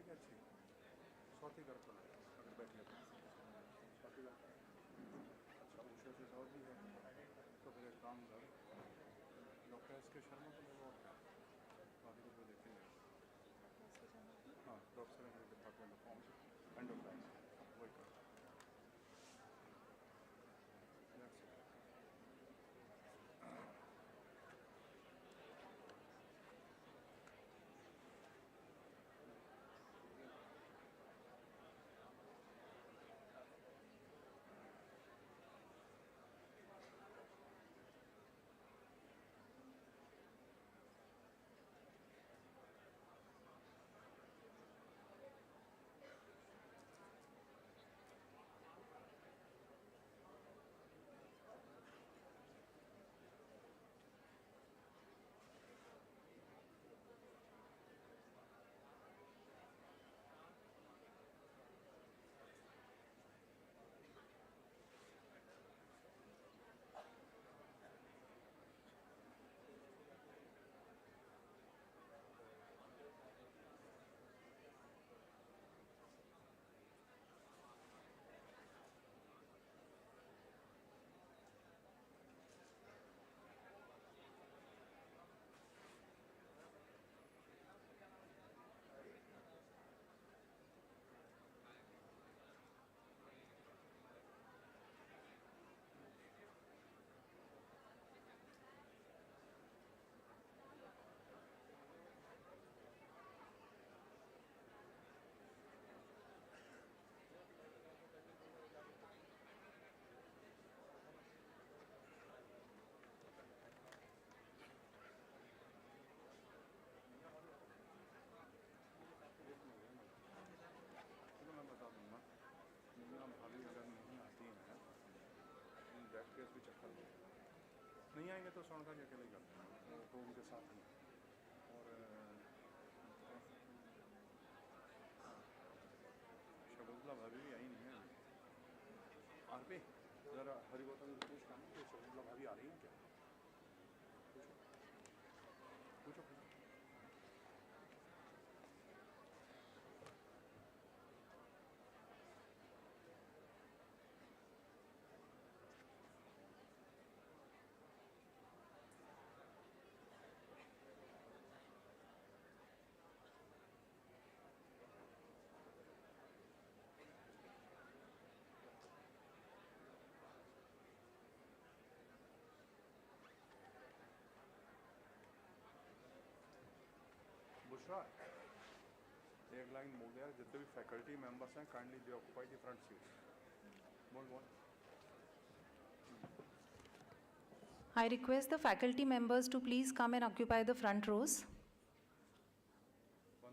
कि अच्छी स्वाति गर्ग अगर बैठे तो स्वाति गर्ग अच्छा उषा सिसोद भी है तो फिर एक काम कर डॉक्टर एस के शर्मा को लोग और बाकी तो वो देखेंगे। हाँ doctor department of forms endocrine वही कर मैं बता दूँगा मीना भाभी अगर नहीं आती हैं दैट केस भी चक्कर नहीं आएंगे तो सोनका जी अकेले ही करते हैं तो उनके साथ ही और शकुंतला भाभी भी आई नहीं है आर पे ज़रा हरी गौतम से पूछना कि शकुंतला भाभी आ रही हैं क्या पूछो पूछो पूछो बुशरा एक लाइन बोल दिया जितने भी फैकल्टी मेंबर्स हैं kindly they occupy the front seat बोल बोल I request the faculty members to please come and occupy the front rows.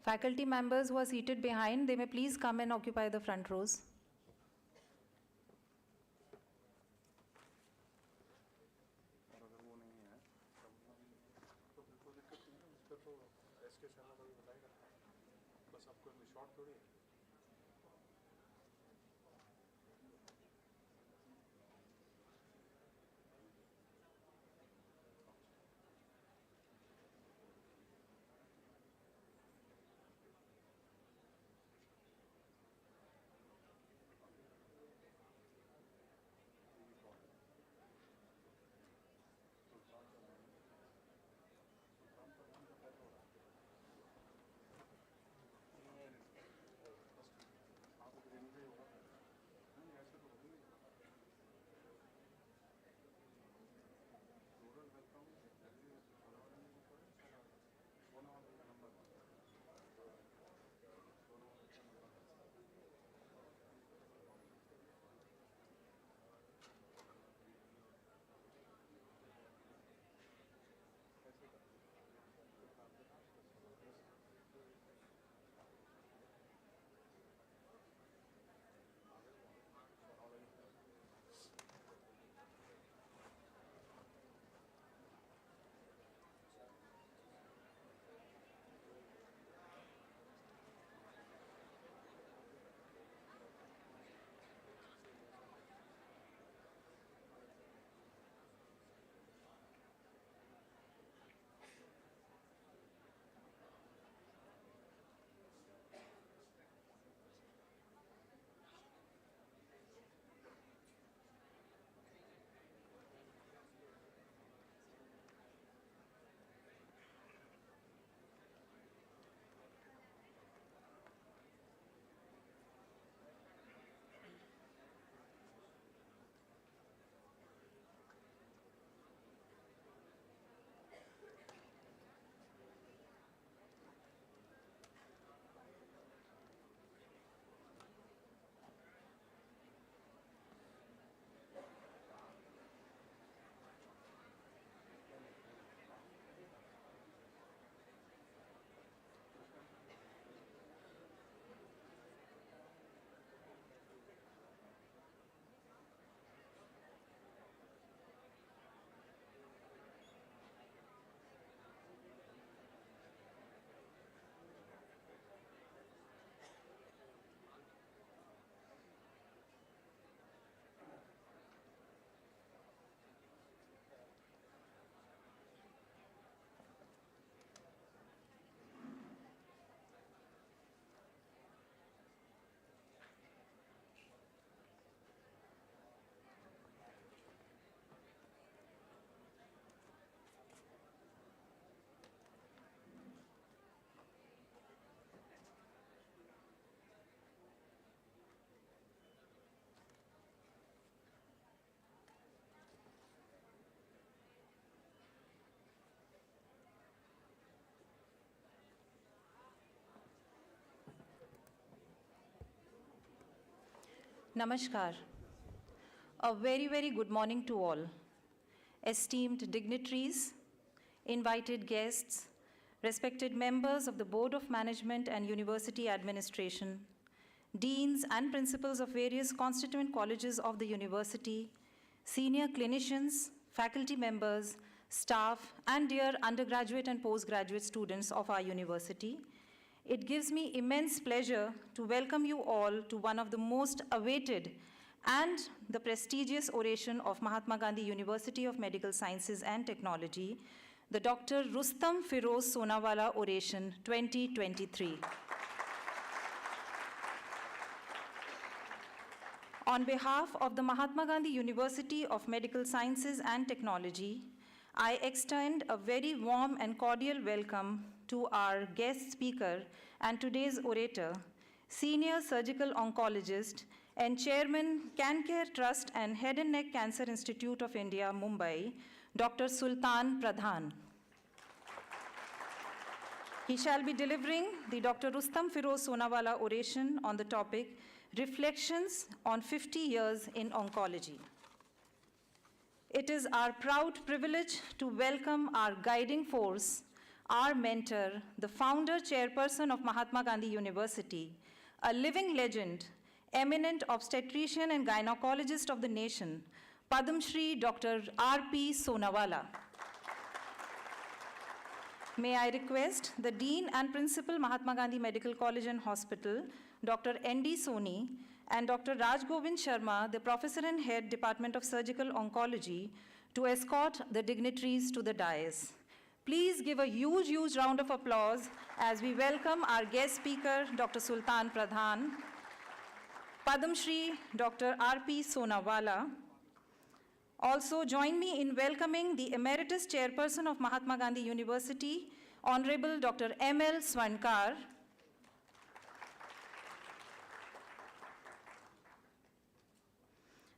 Faculty members who are seated behind, they may please come and occupy the front rows. और अगर वो नहीं है तो फिर कोई दिक्कत नहीं है उस पर तो एस के शर्मा का भी बताएगा बस आपको शॉर्ट थोड़ी है Namaskar. A very, very good morning to all. Esteemed dignitaries, invited guests, respected members of the Board of Management and University Administration, deans and principals of various constituent colleges of the university, senior clinicians, faculty members, staff, and dear undergraduate and postgraduate students of our university, it gives me immense pleasure to welcome you all to one of the most awaited and the prestigious oration of Mahatma Gandhi University of Medical Sciences and Technology, the Dr. Rustom Phiroze Soonawala Oration 2023. On behalf of the Mahatma Gandhi University of Medical Sciences and Technology, I extend a very warm and cordial welcome to our guest speaker and today's orator, Senior Surgical Oncologist and Chairman, CanCare Trust and Head and Neck Cancer Institute of India, Mumbai, Dr. Sultan Pradhan. He shall be delivering the Dr. Rustom Phiroze Soonawala Oration on the topic, Reflections on 50 Years in Oncology. It is our proud privilege to welcome our guiding force, our mentor, the founder chairperson of Mahatma Gandhi University, a living legend, eminent obstetrician and gynecologist of the nation, Padma Shri Dr. R.P. Soonawala. May I request the Dean and Principal, Mahatma Gandhi Medical College and Hospital, Dr. N.D. Soni, and Dr. Raj Govind Sharma, the Professor and Head, Department of Surgical Oncology, to escort the dignitaries to the dais. Please give a huge, huge round of applause as we welcome our guest speaker, Dr. Sultan Pradhan, Padma Shri Dr. R.P. Soonawala. Also join me in welcoming the Emeritus Chairperson of Mahatma Gandhi University, Honorable Dr. M.L. Swankar,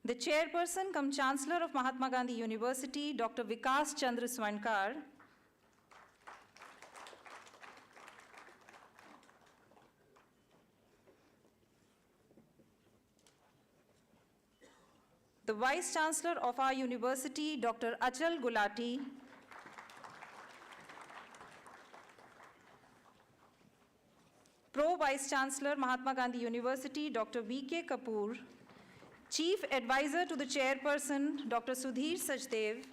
the Chairperson cum Chancellor of Mahatma Gandhi University, Dr. Vikas Chandra Swankar, the Vice Chancellor of our university, Dr. Achal Gulati, Pro Vice Chancellor, Mahatma Gandhi University, Dr. V.K. Kapoor, Chief Advisor to the Chairperson, Dr. Sudhir Sachdev,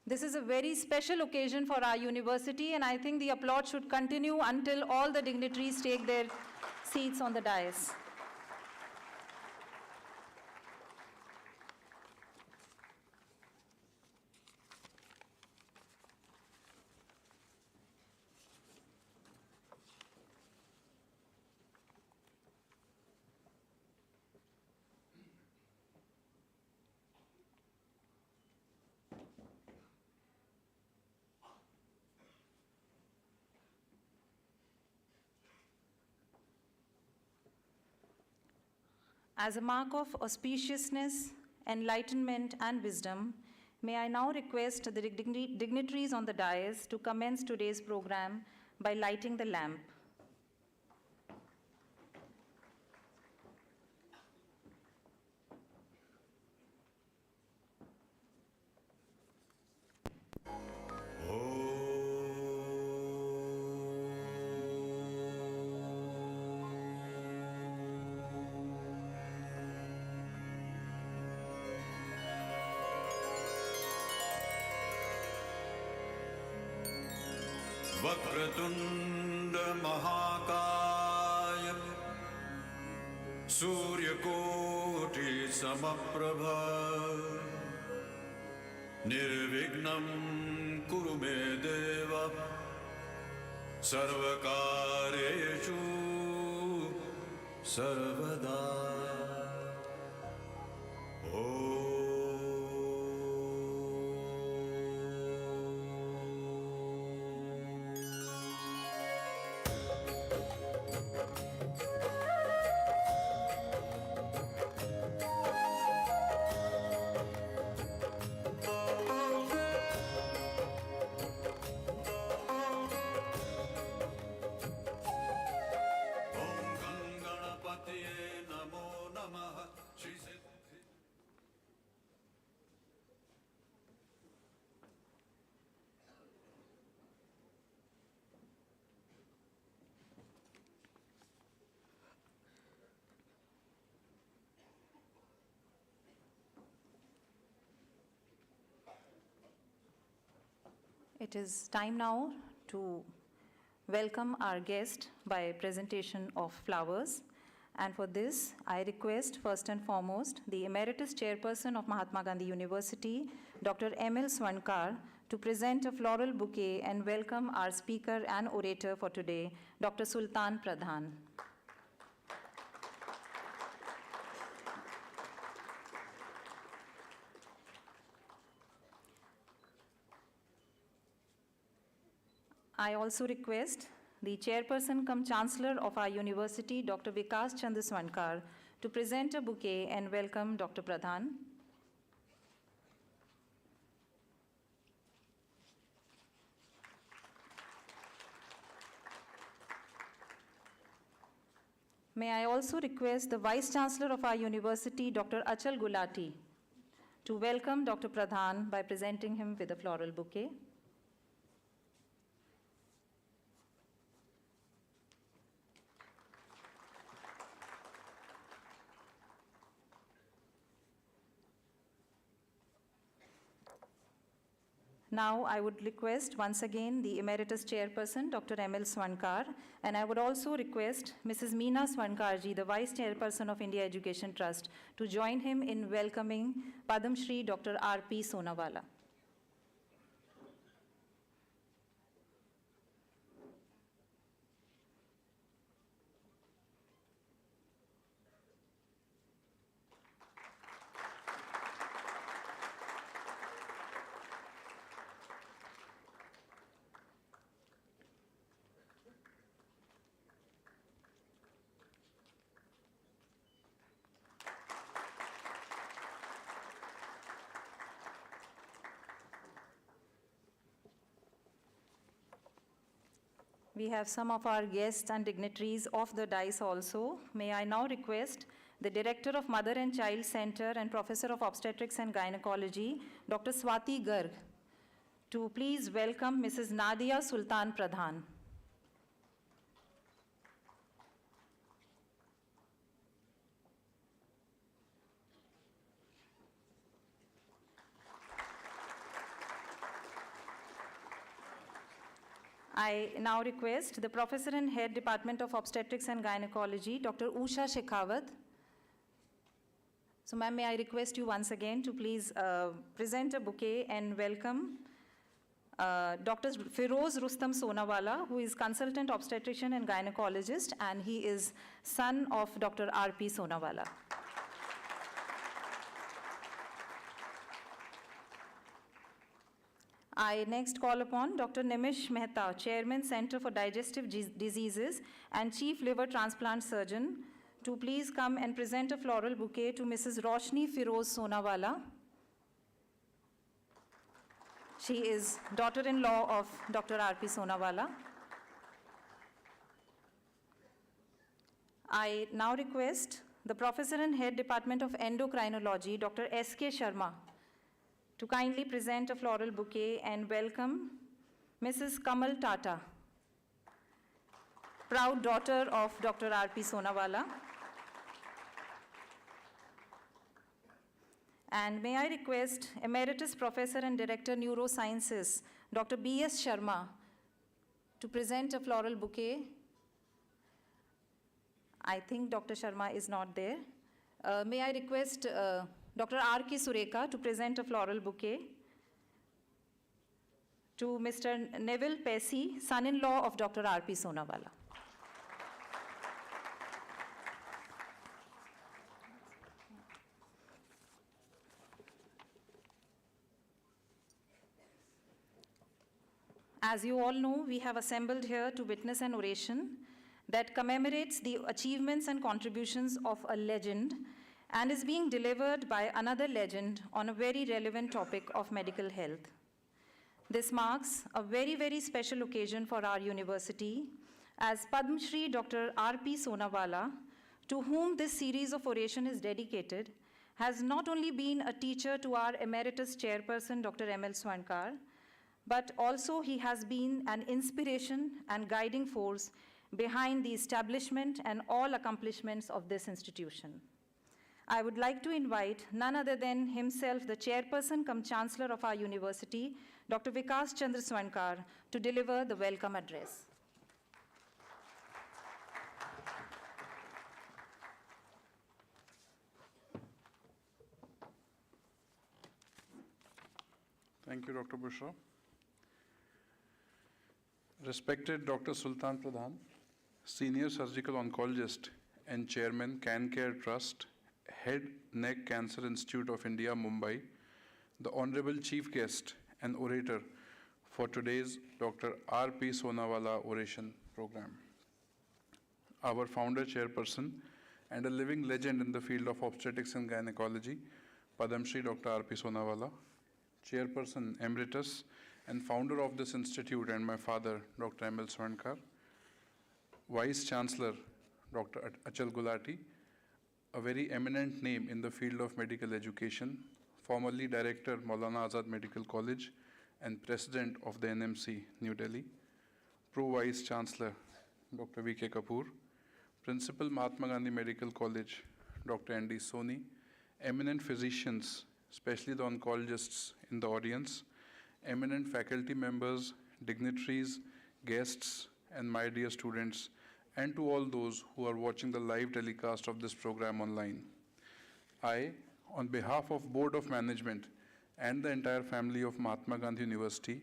this is a very special occasion for our university, and I think the applause should continue until all the dignitaries take their seats on the dais. As a mark of auspiciousness, enlightenment, and wisdom, may I now request the dignitaries on the dais to commence today's program by lighting the lamp. Vakratunda महाकाय सूर्यकोटि समप्रभ निर्विघ्नं कुरु मे देव सर्वकार्येषु सर्वदा। It is time now to welcome our guest by presentation of flowers. And for this, I request first and foremost the Emeritus Chairperson of Mahatma Gandhi University, Dr. M.L. Swankar, to present a floral bouquet and welcome our speaker and orator for today, Dr. Sultan Pradhan. I also request the Chairperson cum Chancellor of our university, Dr. Vikas Chandra Swankar, to present a bouquet and welcome Dr. Pradhan. May I also request the Vice Chancellor of our university, Dr. Achal Gulati, to welcome Dr. Pradhan by presenting him with a floral bouquet. Now, I would request once again the Emeritus Chairperson, Dr. M.L. Swankar, and I would also request Mrs. Meena Swankarji, the Vice Chairperson of India Education Trust, to join him in welcoming Padam Shri Dr. R.P. Soonawala. We have some of our guests and dignitaries off the dais also. May I now request the Director of Mother and Child Center and Professor of Obstetrics and Gynecology, Dr. Swati Garg, to please welcome Mrs. Nadia Sultan Pradhan. I now request the Professor and Head Department of Obstetrics and Gynecology, Dr. Usha Shekhawat. So ma'am, may I request you once again to please present a bouquet and welcome Dr. Phiroze Rustom Soonawala, who is Consultant Obstetrician and Gynecologist, and he is son of Dr. R.P. Soonawala. I next call upon Dr. Nimish Mehta, Chairman, Center for Digestive Diseases and Chief Liver Transplant Surgeon, to please come and present a floral bouquet to Mrs. Rustom Phiroze Soonawala. She is daughter-in-law of Dr. R.P. Soonawala. I now request the Professor and Head Department of Endocrinology, Dr. S.K. Sharma, to kindly present a floral bouquet and welcome Mrs. Kamal Tata, proud daughter of Dr. R.P. Soonawala. And may I request Emeritus Professor and Director Neurosciences, Dr. B.S. Sharma, to present a floral bouquet. I think Dr. Sharma is not there. May I request Dr. R.K. Sureka to present a floral bouquet to Mr. Neville Pesci, son-in-law of Dr. R.P. Soonawala. As you all know, we have assembled here to witness an oration that commemorates the achievements and contributions of a legend and is being delivered by another legend on a very relevant topic of medical health. This marks a very, very special occasion for our university, as Padma Shri Dr. R.P. Soonawala, to whom this series of oration is dedicated, has not only been a teacher to our Emeritus Chairperson, Dr. M.L. Swankar, but also he has been an inspiration and guiding force behind the establishment and all accomplishments of this institution. I would like to invite none other than himself, the chairperson cum chancellor of our university, Dr. Vikas Chandra Swankar, to deliver the welcome address. Thank you, Dr. Bushra. Respected Dr. Sultan Pradhan, Senior Surgical Oncologist and Chairman, CanCare Trust, Head Neck Cancer Institute of India, Mumbai, the Honorable Chief Guest and Orator for today's Dr. R.P. Soonawala Oration program. Our founder, chairperson, and a living legend in the field of obstetrics and gynecology, Padam Shri Dr. R.P. Soonawala, Chairperson Emeritus and founder of this institute, and my father, Dr. M.L. Swankar, Vice Chancellor, Dr. Achal Gulati, a very eminent name in the field of medical education, formerly Director, Maulana Azad Medical College, and President of the NMC, New Delhi, Pro-Vice Chancellor, Dr. V.K. Kapoor, Principal, Mahatma Gandhi Medical College, Dr. N.D. Soni, eminent physicians, especially the oncologists in the audience, eminent faculty members, dignitaries, guests, and my dear students, and to all those who are watching the live telecast of this program online. I, on behalf of Board of Management and the entire family of Mahatma Gandhi University,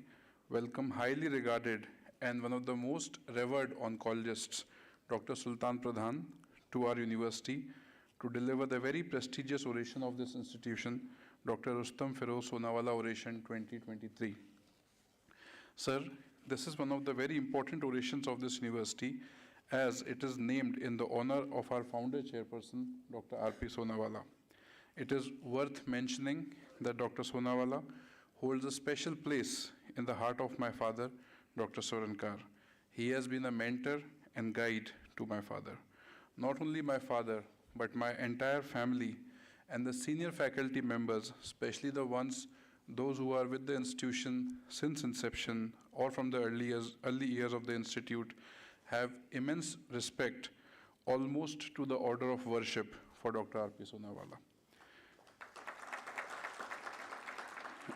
welcome highly regarded and one of the most revered oncologists, Dr. Sultan Pradhan, to our university to deliver the very prestigious oration of this institution, Dr. Rustom Phiroze Soonawala Oration 2023. Sir, this is one of the very important orations of this university, as it is named in the honor of our founder chairperson, Dr. R.P. Soonawala. It is worth mentioning that Dr. Soonawala holds a special place in the heart of my father, Dr. Swankar. He has been a mentor and guide to my father. Not only my father, but my entire family and the senior faculty members, especially those who are with the institution since inception or from the early years of the institute, have immense respect, almost to the order of worship, for Dr. R.P. Soonawala.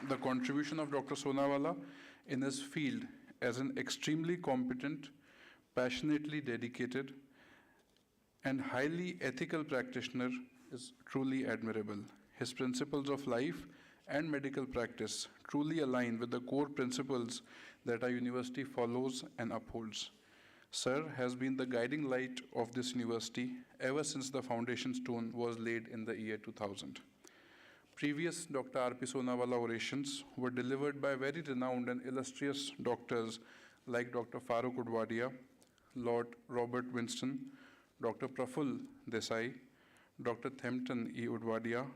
The contribution of Dr. Soonawala in his field as an extremely competent, passionately dedicated, and highly ethical practitioner is truly admirable. His principles of life and medical practice truly align with the core principles that our university follows and upholds. Sir has been the guiding light of this university ever since the foundation stone was laid in the year 2000. Previous Dr. R.P. Soonawala orations were delivered by very renowned and illustrious doctors like Dr. Farooq Udwadia, Lord Robert Winston, Dr. Praful Desai, Dr. Thempton E. Udwadia,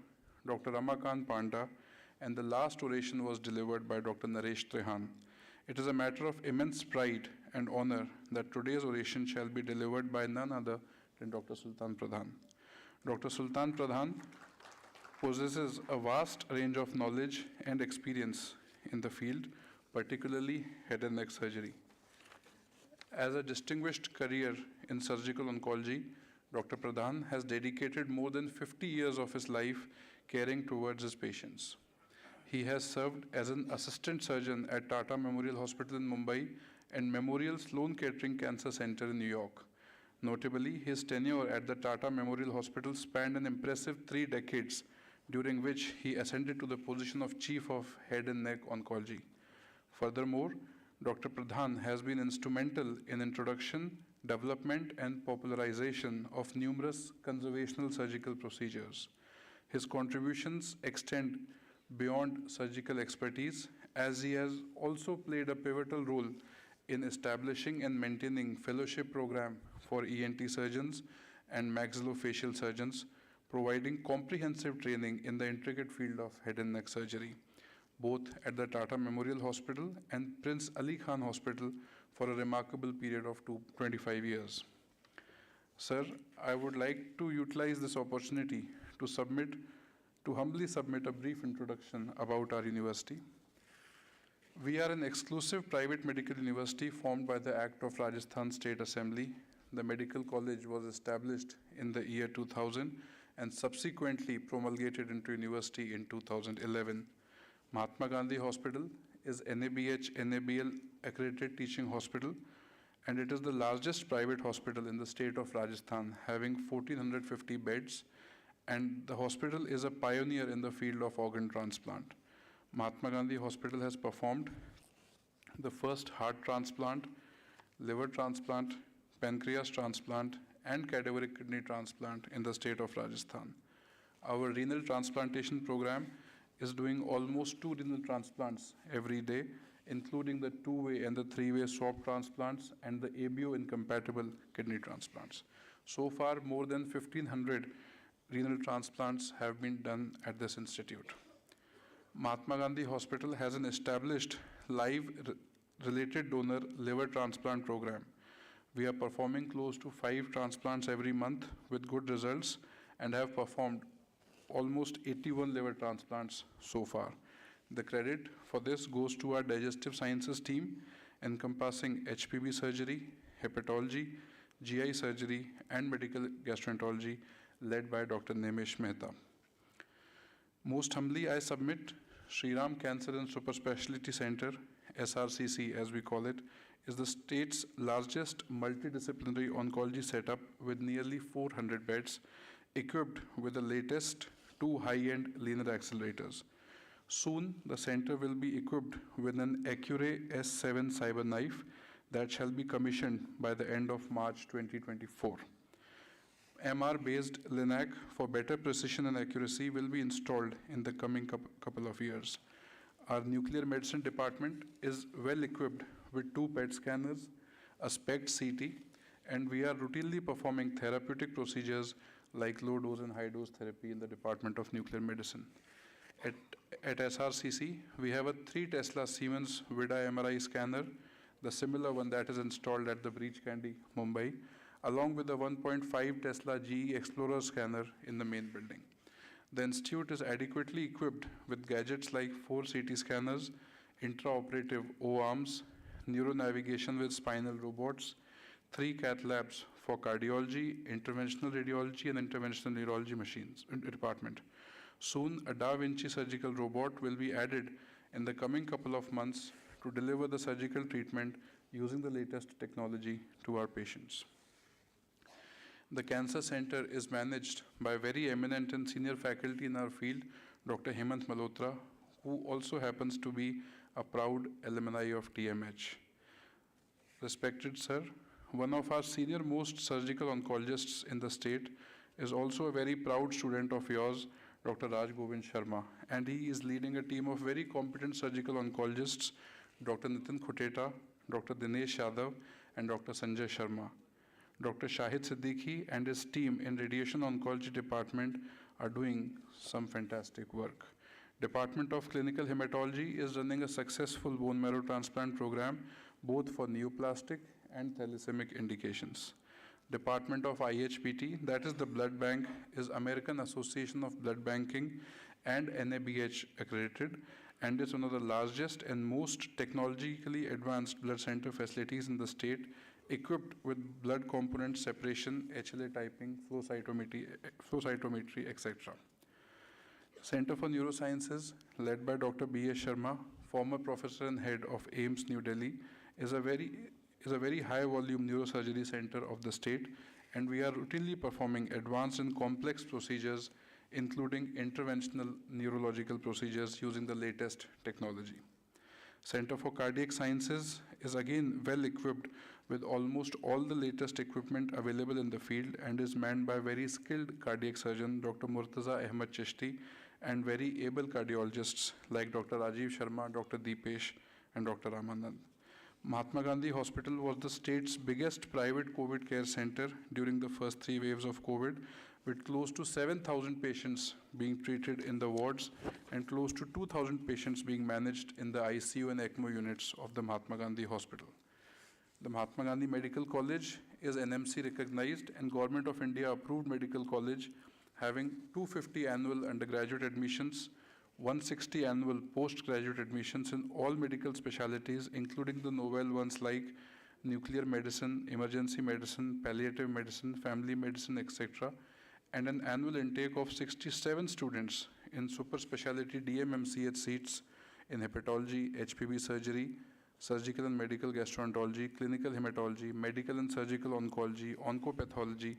Dr. Ramakant Panda, and the last oration was delivered by Dr. Naresh Trehan. It is a matter of immense pride and honor that today's oration shall be delivered by none other than Dr. Sultan Pradhan. Dr. Sultan Pradhan possesses a vast range of knowledge and experience in the field, particularly head and neck surgery. As a distinguished career in surgical oncology, Dr. Pradhan has dedicated more than 50 years of his life caring towards his patients. He has served as an assistant surgeon at Tata Memorial Hospital in Mumbai and Memorial Sloan Kettering Cancer Center in New York. Notably, his tenure at the Tata Memorial Hospital spanned an impressive 3 decades, during which he ascended to the position of Chief of Head and Neck Oncology. Furthermore, Dr. Pradhan has been instrumental in introduction, development, and popularization of numerous conservational surgical procedures. His contributions extend beyond surgical expertise, as he has also played a pivotal role in establishing and maintaining fellowship program for ENT surgeons and maxillofacial surgeons, providing comprehensive training in the intricate field of head and neck surgery, both at the Tata Memorial Hospital and Prince Ali Khan Hospital for a remarkable period of 25 years. Sir, I would like to utilize this opportunity to humbly submit a brief introduction about our university. We are an exclusive private medical university formed by the Act of Rajasthan State Assembly. The medical college was established in the year 2000 and subsequently promulgated into university in 2011. Mahatma Gandhi Hospital is NABH-NABL accredited teaching hospital, and it is the largest private hospital in the state of Rajasthan, having 1,450 beds, and the hospital is a pioneer in the field of organ transplant. Mahatma Gandhi Hospital has performed the first heart transplant, liver transplant, pancreas transplant, and cadaveric kidney transplant in the state of Rajasthan. Our renal transplantation program is doing almost 2 renal transplants every day, including the 2-way and the 3-way swab transplants and the ABO incompatible kidney transplants. So far, more than 1,500 renal transplants have been done at this institute. Mahatma Gandhi Hospital has an established live related donor liver transplant program. We are performing close to 5 transplants every month with good results and have performed almost 81 liver transplants so far. The credit for this goes to our digestive sciences team, encompassing HPB surgery, hepatology, GI surgery, and medical gastroenterology, led by Dr. Nemish Mehta. Most humbly, I submit Shri Ram Cancer and Super Specialty Center, SRCC as we call it, is the state's largest multidisciplinary oncology setup with nearly 400 beds, equipped with the latest 2 high-end linear accelerators. Soon, the center will be equipped with an Accuray S7 cyber knife that shall be commissioned by the end of March 2024. MR-based LINAC for better precision and accuracy will be installed in the coming couple of years. Our nuclear medicine department is well equipped with 2 PET scanners, a SPECT CT, and we are routinely performing therapeutic procedures like low-dose and high-dose therapy in the Department of Nuclear Medicine. At SRCC, we have a 3 Tesla Siemens Vida MRI scanner, the similar one that is installed at the Breach Candy, Mumbai, along with the 1.5 Tesla GE Explorer scanner in the main building. The institute is adequately equipped with gadgets like 4 CT scanners, intraoperative O-arms, neuronavigation with spinal robots, 3 cath labs for cardiology, interventional radiology, and interventional neurology machines department. Soon, a Da Vinci surgical robot will be added in the coming couple of months to deliver the surgical treatment using the latest technology to our patients. The Cancer Center is managed by very eminent and senior faculty in our field, Dr. Hemant Malhotra, who also happens to be a proud alumni of TMH. Respected sir, one of our senior most surgical oncologists in the state is also a very proud student of yours, Dr. Raj Govind Sharma, and he is leading a team of very competent surgical oncologists, Dr. Nitin Khoteta, Dr. Dinesh Yadav, and Dr. Sanjay Sharma. Dr. Shahid Siddiqui and his team in Radiation Oncology Department are doing some fantastic work. Department of Clinical Hematology is running a successful bone marrow transplant program, both for neoplastic and thalassaemic indications. Department of IHBT, that is the blood bank, is American Association of Blood Banking and NABH accredited, and is one of the largest and most technologically advanced blood center facilities in the state, equipped with blood component separation, HLA typing, flow cytometry, etc. Center for Neurosciences, led by Dr. B.S. Sharma, former professor and head of AIMS New Delhi, is a very high-volume neurosurgery center of the state, and we are routinely performing advanced and complex procedures, including interventional neurological procedures using the latest technology. Center for Cardiac Sciences is again well equipped with almost all the latest equipment available in the field and is manned by very skilled cardiac surgeon, Dr. Murtaza Ahmed Chishti, and very able cardiologists like Dr. Rajiv Sharma, Dr. Deepesh, and Dr. Ramanand. Mahatma Gandhi Hospital was the state's biggest private COVID care center during the first 3 waves of COVID, with close to 7,000 patients being treated in the wards and close to 2,000 patients being managed in the ICU and ECMO units of the Mahatma Gandhi Hospital. The Mahatma Gandhi Medical College is NMC recognized and Government of India approved medical college, having 250 annual undergraduate admissions, 160 annual postgraduate admissions in all medical specialties, including the novel ones like nuclear medicine, emergency medicine, palliative medicine, family medicine, etc., and an annual intake of 67 students in super specialty DMMCH seats in hepatology, HPV surgery, surgical and medical gastroenterology, clinical hematology, medical and surgical oncology, oncopathology,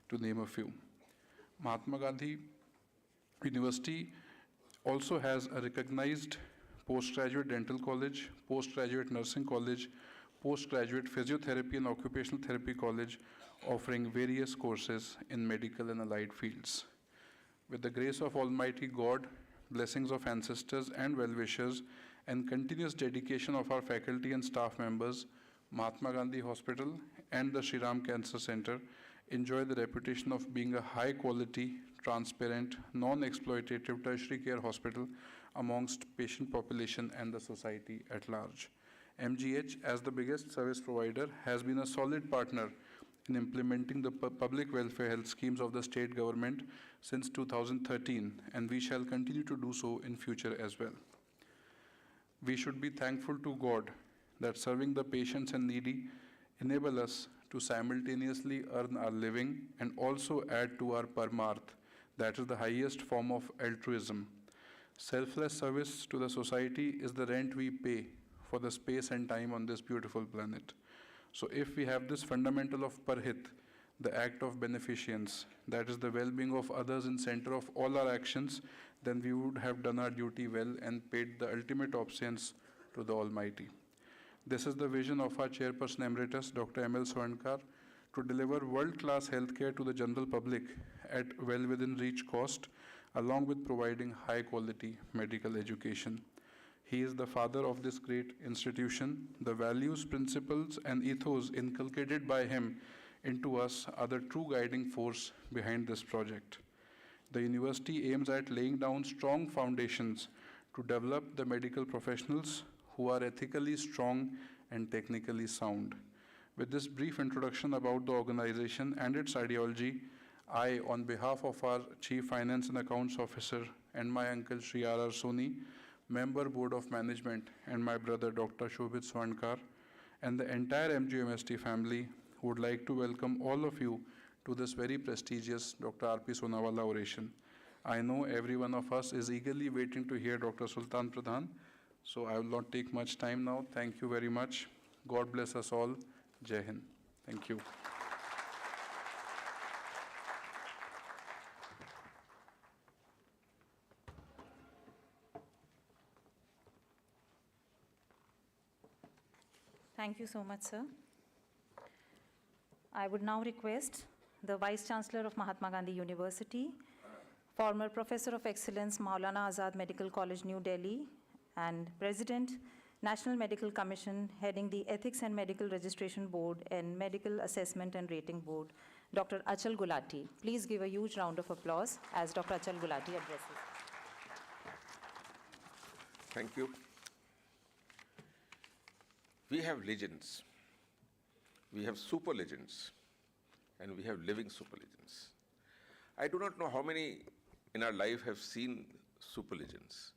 to name a few. Mahatma Gandhi University also has a recognized postgraduate dental college, postgraduate nursing college, postgraduate physiotherapy and occupational therapy college, offering various courses in medical and allied fields. With the grace of Almighty God, blessings of ancestors and well-wishers, and continuous dedication of our faculty and staff members, Mahatma Gandhi Hospital and the Shri Ram Cancer Center enjoy the reputation of being a high-quality, transparent, non-exploitative tertiary care hospital amongst patient population and the society at large. MGH, as the biggest service provider, has been a solid partner in implementing the public welfare health schemes of the state government since 2013, and we shall continue to do so in future as well. We should be thankful to God that serving the patients and needy enable us to simultaneously earn our living and also add to our paramarth, that is the highest form of altruism. Selfless service to the society is the rent we pay for the space and time on this beautiful planet. So if we have this fundamental of parhit, the act of beneficence, that is the well-being of others in center of all our actions, then we would have done our duty well and paid the ultimate obeisance to the Almighty. This is the vision of our Chairperson Emeritus, Dr. M.L. Swankar, to deliver world-class healthcare to the general public at well within reach cost, along with providing high-quality medical education. He is the father of this great institution. The values, principles, and ethos inculcated by him into us are the true guiding force behind this project. The university aims at laying down strong foundations to develop the medical professionals who are ethically strong and technically sound. With this brief introduction about the organization and its ideology, I, on behalf of our Chief Finance and Accounts Officer and my uncle Sri R.R. Soni, Member Board of Management, and my brother Dr. Shobhit Swankar, and the entire MGMST family would like to welcome all of you to this very prestigious Dr. R.P. Soonawala Oration. I know every one of us is eagerly waiting to hear Dr. Sultan Pradhan, so I will not take much time now. Thank you very much. God bless us all. Jai Hind. Thank you. Thank you so much, sir. I would now request the Vice Chancellor of Mahatma Gandhi University, former Professor of Excellence, Maulana Azad Medical College, New Delhi, and President, National Medical Commission, heading the Ethics and Medical Registration Board and Medical Assessment and Rating Board, Dr. Achal Gulati. Please give a huge round of applause as Dr. Achal Gulati addresses. Thank you. We have legends, we have super legends, and we have living super legends. I do not know how many in our life have seen super legends,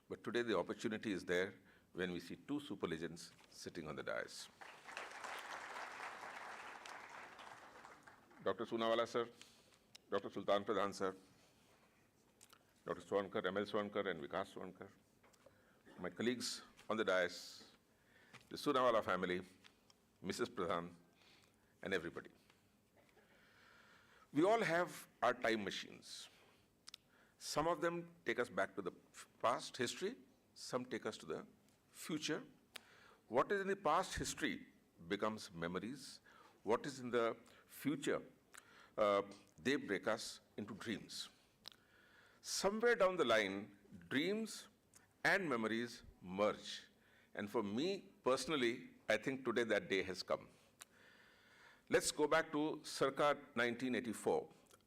but today the opportunity is there when we see two super legends sitting on the dais. Dr. Soonawala sir, Dr. Sultan Pradhan sir, Dr. Swankar, M.L. Swankar and Vikas Swankar, my colleagues on the dais, the Soonawala family, Mrs. Pradhan, and everybody. We all have our time machines. Some of them take us back to the past history, some take us to the future. What is in the past history becomes memories. What is in the future, they break us into dreams. Somewhere down the line, dreams and memories merge. And for me, personally, I think today that day has come. Let's go back to circa 1984.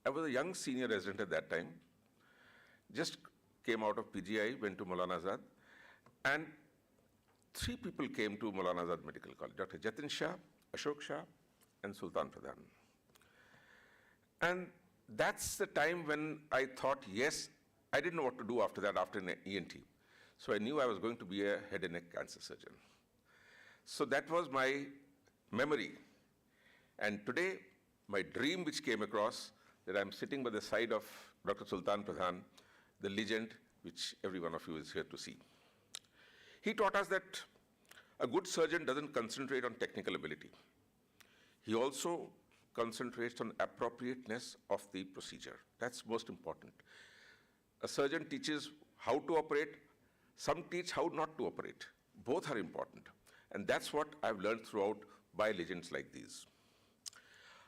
I was a young senior resident at that time, just came out of PGI, went to Maulana Azad, and three people came to Maulana Azad Medical College, Dr. Jatin Shah, Ashok Shah, and Sultan Pradhan. And that's the time when I thought, yes, I didn't know what to do after that, after an ENT. So I knew I was going to be a head and neck cancer surgeon. So that was my memory. And today, my dream which came across that I'm sitting by the side of Dr. Sultan Pradhan, the legend which every one of you is here to see. He taught us that a good surgeon doesn't concentrate on technical ability. He also concentrates on appropriateness of the procedure. That's most important. A surgeon teaches how to operate, some teach how not to operate. Both are important. And that's what I've learned throughout by legends like these.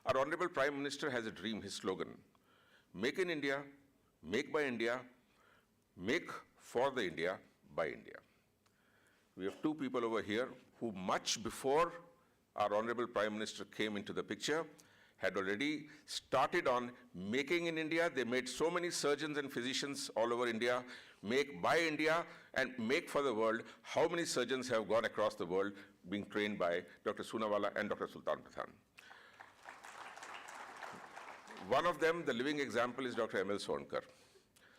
Our Honorable Prime Minister has a dream, his slogan, make in India, make by India, make for the India, by India. We have two people over here who much before our Honorable Prime Minister came into the picture had already started on making in India. They made so many surgeons and physicians all over India, make by India and make for the world. How many surgeons have gone across the world being trained by Dr. Soonawala and Dr. Sultan Pradhan? One of them, the living example, is Dr. M.L. Sonkar.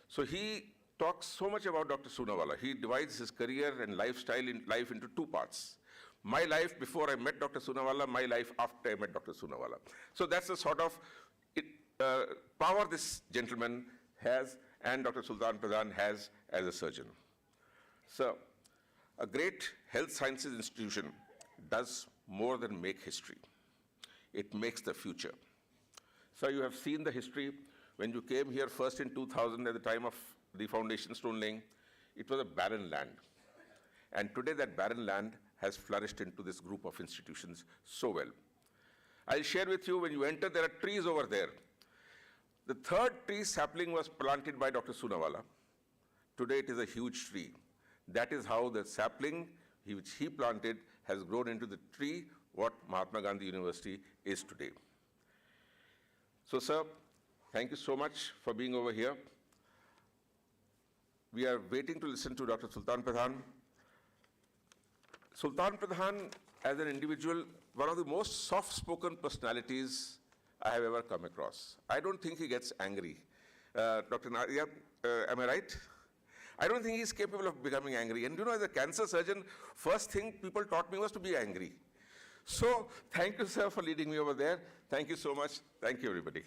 So he talks so much about Dr. Soonawala. He divides his career and lifestyle in life into two parts. My life before I met Dr. Soonawala, my life after I met Dr. Soonawala. So that's the sort of power this gentleman has and Dr. Sultan Pradhan has as a surgeon. So a great health sciences institution does more than make history. It makes the future. So you have seen the history. When you came here first in 2000 at the time of the foundation stone laying, it was a barren land. And today that barren land has flourished into this group of institutions so well. I'll share with you, when you enter, there are trees over there. The third tree sapling was planted by Dr. Soonawala. Today it is a huge tree. That is how the sapling which he planted has grown into the tree what Mahatma Gandhi University is today. So, sir, thank you so much for being over here. We are waiting to listen to Dr. Sultan Pradhan. Sultan Pradhan, as an individual, one of the most soft-spoken personalities I have ever come across. I don't think he gets angry. Dr. Nadia, am I right? I don't think he's capable of becoming angry. And you know, as a cancer surgeon, first thing people taught me was to be angry. So, thank you, sir, for leading me over there. Thank you so much. Thank you, everybody.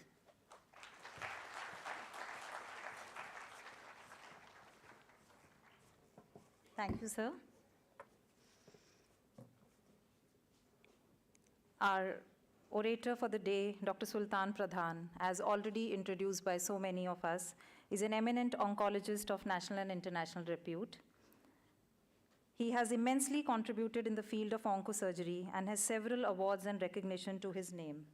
Thank you, sir. Our orator for the day, Dr. Sultan Pradhan, as already introduced by so many of us, is an eminent oncologist of national and international repute. He has immensely contributed in the field of oncosurgery and has several awards and recognition to his name.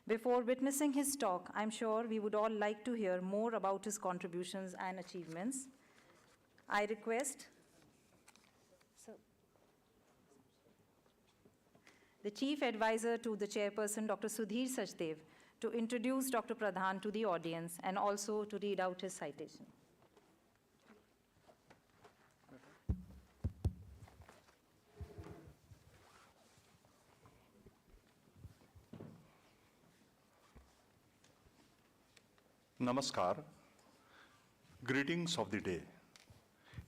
Before witnessing his talk, I'm sure we would all like to hear more about his contributions and achievements. I request the Chief Advisor to the Chairperson, Dr. Sudhir Sachdev, to introduce Dr. Pradhan to the audience and also to read out his citation. Namaskar. Greetings of the day.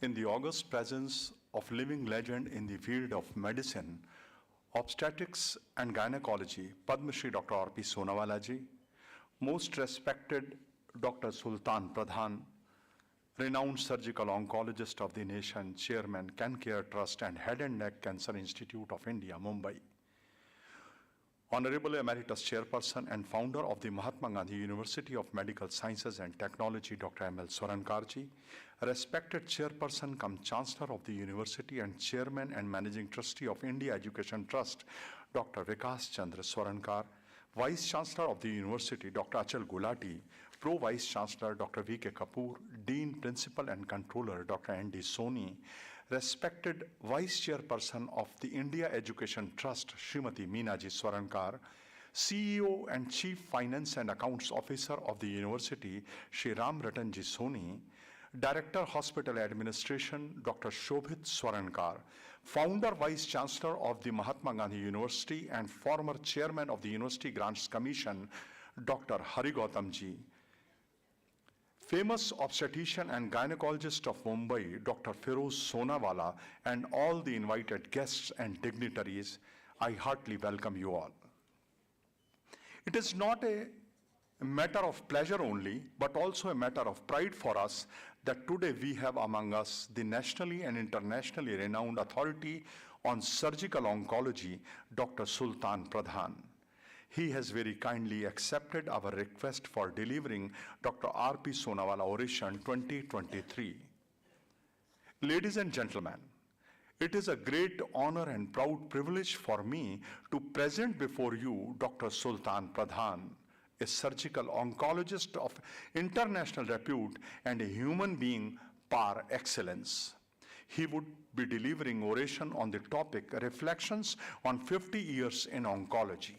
In the august presence of living legend in the field of medicine, obstetrics and gynecology, Padma Shri Dr. R.P. Soonawala ji, most respected Dr. Sultan Pradhan, renowned surgical oncologist of the nation, chairman, CanCare Trust and Head and Neck Cancer Institute of India, Mumbai. Honorable Emeritus Chairperson and founder of the Mahatma Gandhi University of Medical Sciences and Technology, Dr. M.L. Sonkar ji, respected Chairperson cum Chancellor of the University and Chairman and Managing Trustee of India Education Trust, Dr. Vikas Chandra Sonkar, Vice Chancellor of the University, Dr. Achal Gulati, Pro Vice Chancellor, Dr. V.K. Kapoor, Dean Principal and Controller, Dr. N.D. Soni, respected Vice Chairperson of the India Education Trust, Srimati Meenaji Sonkar, CEO and Chief Finance and Accounts Officer of the University, Shri Ram Ratanji Soni, Director Hospital Administration, Dr. Shobhit Sonkar, Founder Vice Chancellor of the Mahatma Gandhi University and former Chairman of the University Grants Commission, Dr. Hari Gautam ji, famous obstetrician and gynecologist of Mumbai, Dr. Phiroze Soonawala, and all the invited guests and dignitaries, I heartily welcome you all. It is not a a matter of pleasure only, but also a matter of pride for us that today we have among us the nationally and internationally renowned authority on surgical oncology, Dr. Sultan Pradhan. He has very kindly accepted our request for delivering Dr. R.P. Soonawala Oration 2023. Ladies and gentlemen, it is a great honor and proud privilege for me to present before you Dr. Sultan Pradhan, a surgical oncologist of international repute and a human being par excellence. He would be delivering oration on the topic Reflections on 50 Years in Oncology.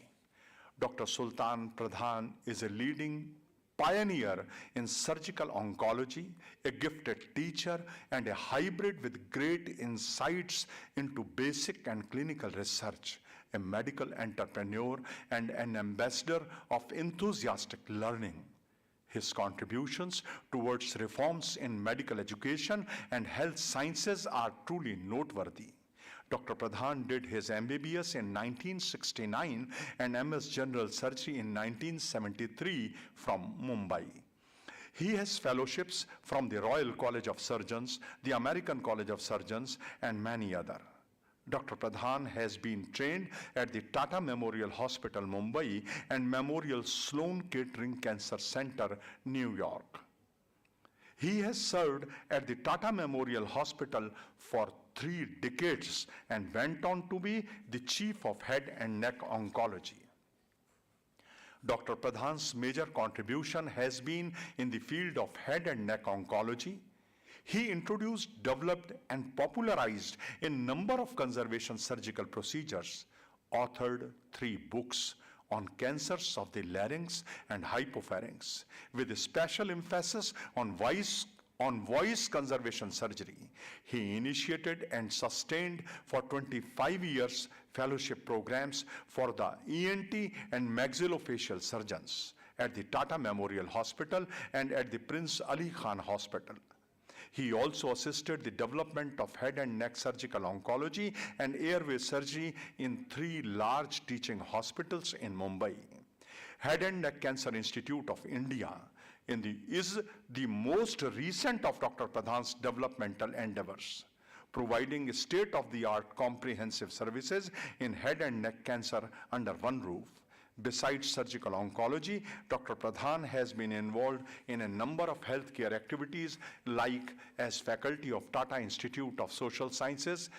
Dr. Sultan Pradhan is a leading pioneer in surgical oncology, a gifted teacher, and a hybrid with great insights into basic and clinical research, a medical entrepreneur, and an ambassador of enthusiastic learning. His contributions towards reforms in medical education and health sciences are truly noteworthy. Dr. Pradhan did his MBBS in 1969 and MS General Surgery in 1973 from Mumbai. He has fellowships from the Royal College of Surgeons, the American College of Surgeons, and many others. Dr. Pradhan has been trained at the Tata Memorial Hospital, Mumbai, and Memorial Sloan Kettering Cancer Center, New York. He has served at the Tata Memorial Hospital for 3 decades and went on to be the Chief of Head and Neck Oncology. Dr. Pradhan's major contribution has been in the field of head and neck oncology. He introduced, developed, and popularized a number of conservation surgical procedures, authored 3 books on cancers of the larynx and hypopharynx, with a special emphasis on voice conservation surgery. He initiated and sustained for 25 years fellowship programs for the ENT and maxillofacial surgeons at the Tata Memorial Hospital and at the Prince Ali Khan Hospital. He also assisted the development of head and neck surgical oncology and airway surgery in 3 large teaching hospitals in Mumbai. Head and Neck Cancer Institute of India is the most recent of Dr. Pradhan's developmental endeavors, providing state-of-the-art comprehensive services in head and neck cancer under one roof. Besides surgical oncology, Dr. Pradhan has been involved in a number of healthcare activities, like as faculty of Tata Institute of Social Sciences,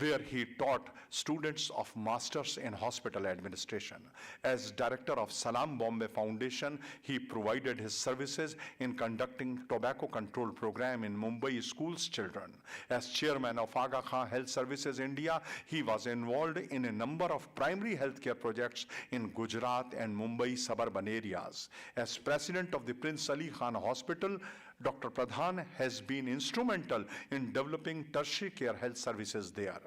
where he taught students of Masters in Hospital Administration. As director of Salam Bombay Foundation, he provided his services in conducting tobacco control program in Mumbai schools children. As chairman of Aga Khan Health Services India, he was involved in a number of primary healthcare projects in Gujarat and Mumbai suburban areas. As president of the Prince Ali Khan Hospital, Dr. Pradhan has been instrumental in developing tertiary care health services there.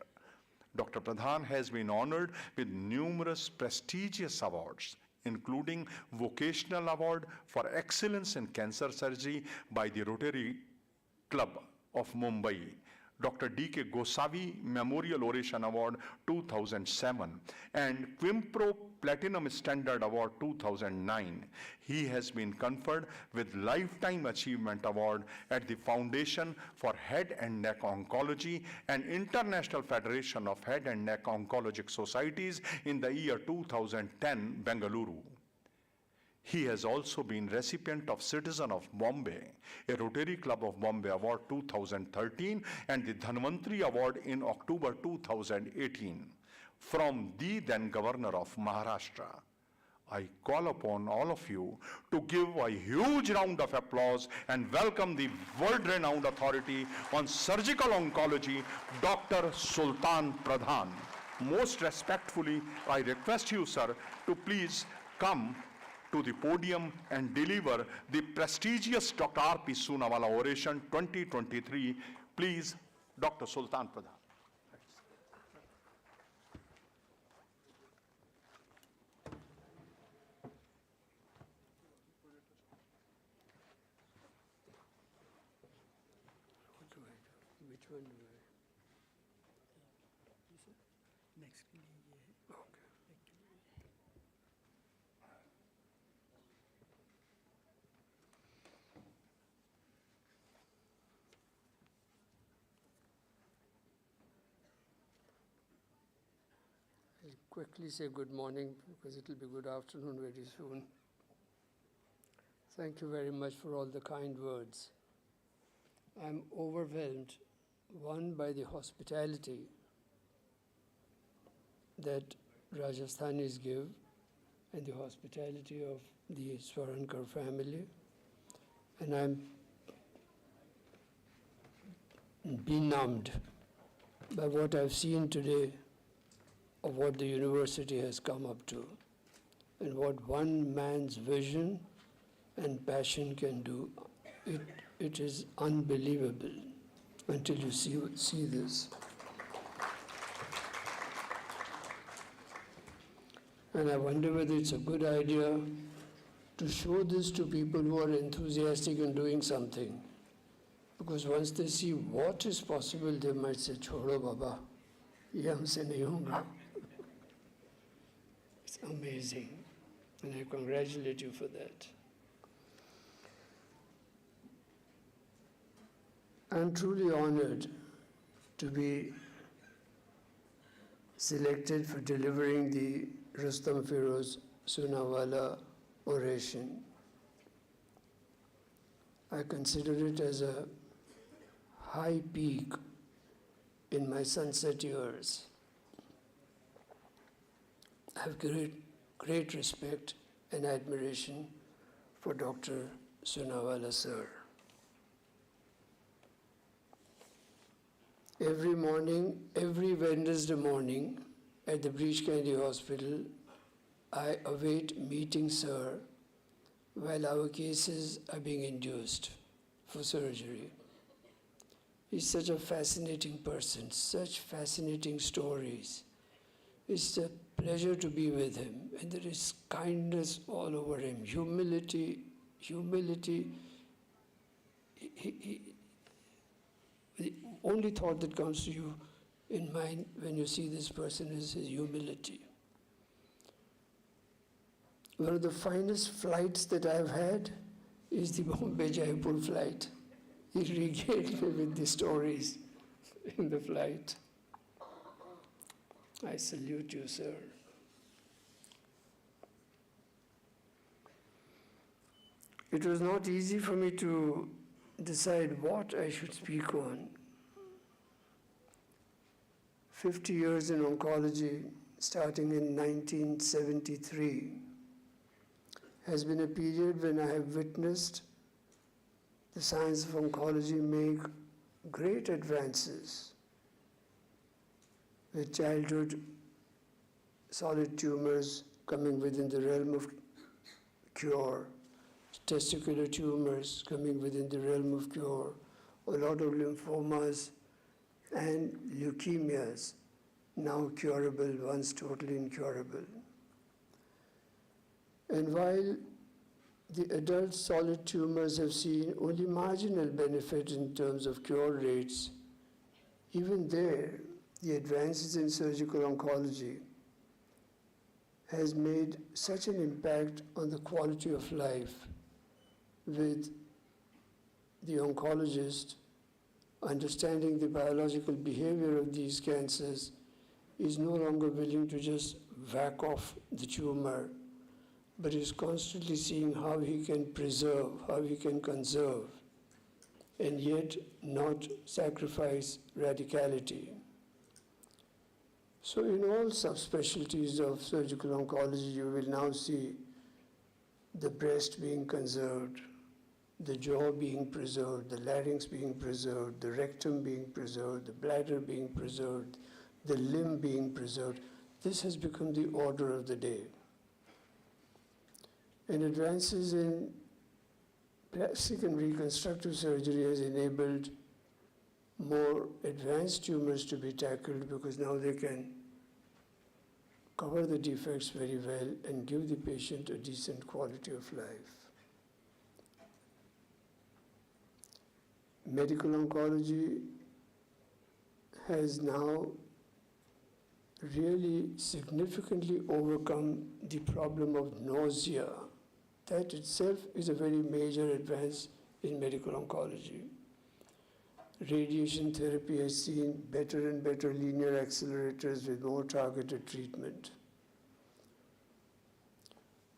Dr. Pradhan has been honored with numerous prestigious awards, including Vocational Award for Excellence in Cancer Surgery by the Rotary Club of Mumbai, Dr. D.K. Gosavi Memorial Oration Award 2007, and Quimpro Platinum Standard Award 2009. He has been conferred with Lifetime Achievement Award at the Foundation for Head and Neck Oncology and International Federation of Head and Neck Oncologic Societies in the year 2010, Bengaluru. He has also been recipient of Citizen of Bombay, a Rotary Club of Bombay Award 2013, and the Dhanvantri Award in October 2018 from the then Governor of Maharashtra. I call upon all of you to give a huge round of applause and welcome the world-renowned authority on surgical oncology, Dr. Sultan Pradhan. Most respectfully, I request you, sir, to please come to the podium and deliver the prestigious Dr. R.P. Soonawala Oration 2023. Please, Dr. Sultan Pradhan. Which one do I? Next. Okay. I'll quickly say good morning because it will be good afternoon very soon. Thank you very much for all the kind words. I'm overwhelmed, one, by the hospitality that Rajasthanis give and the hospitality of the Swarankar family. And I'm benumbed by what I've seen today of what the university has come up to and what one man's vision and passion can do. It is unbelievable until you see this. And I wonder whether it's a good idea to show this to people who are enthusiastic in doing something. Because once they see what is possible, they might say, Chodo Baba, ye humse nahi hoga. It's amazing. And I congratulate you for that. I'm truly honored to be selected for delivering the Rustom Phiroze Soonawala Oration. I consider it as a high peak in my sunset years. I have great respect and admiration for Dr. Soonawala sir. Every morning, every Wednesday morning at the Breach Candy Hospital, I await meeting sir while our cases are being induced for surgery. He's such a fascinating person, such fascinating stories. It's a pleasure to be with him, and there is kindness all over him, humility. The only thought that comes to you in mind when you see this person is his humility. One of the finest flights that I've had is the Bombay-Jaipur flight. He regaled me with the stories in the flight. I salute you, sir. It was not easy for me to decide what I should speak on. 50 years in oncology, starting in 1973, has been a period when I have witnessed the science of oncology make great advances with childhood solid tumors coming within the realm of cure, testicular tumors coming within the realm of cure, a lot of lymphomas and leukemias, now curable, once totally incurable. And while the adult solid tumors have seen only marginal benefit in terms of cure rates, even there, the advances in surgical oncology has made such an impact on the quality of life, with the oncologist understanding the biological behavior of these cancers, is no longer willing to just whack off the tumor, but is constantly seeing how he can preserve, how he can conserve, and yet not sacrifice radicality. So in all subspecialties of surgical oncology, you will now see the breast being conserved, the jaw being preserved, the larynx being preserved, the rectum being preserved, the bladder being preserved, the limb being preserved. This has become the order of the day. And advances in plastic and reconstructive surgery has enabled more advanced tumors to be tackled, because now they can cover the defects very well and give the patient a decent quality of life. Medical oncology has now really significantly overcome the problem of nausea. That itself is a very major advance in medical oncology. Radiation therapy has seen better and better linear accelerators with more targeted treatment.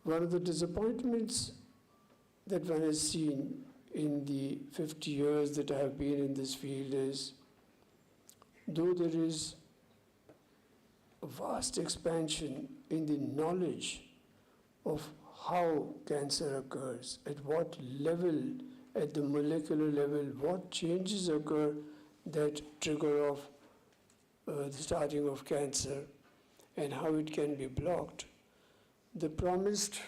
One of the disappointments that one has seen in the 50 years that I have been in this field is, though there is a vast expansion in the knowledge of how cancer occurs, at what level, at the molecular level, what changes occur that trigger off the starting of cancer and how it can be blocked. The promised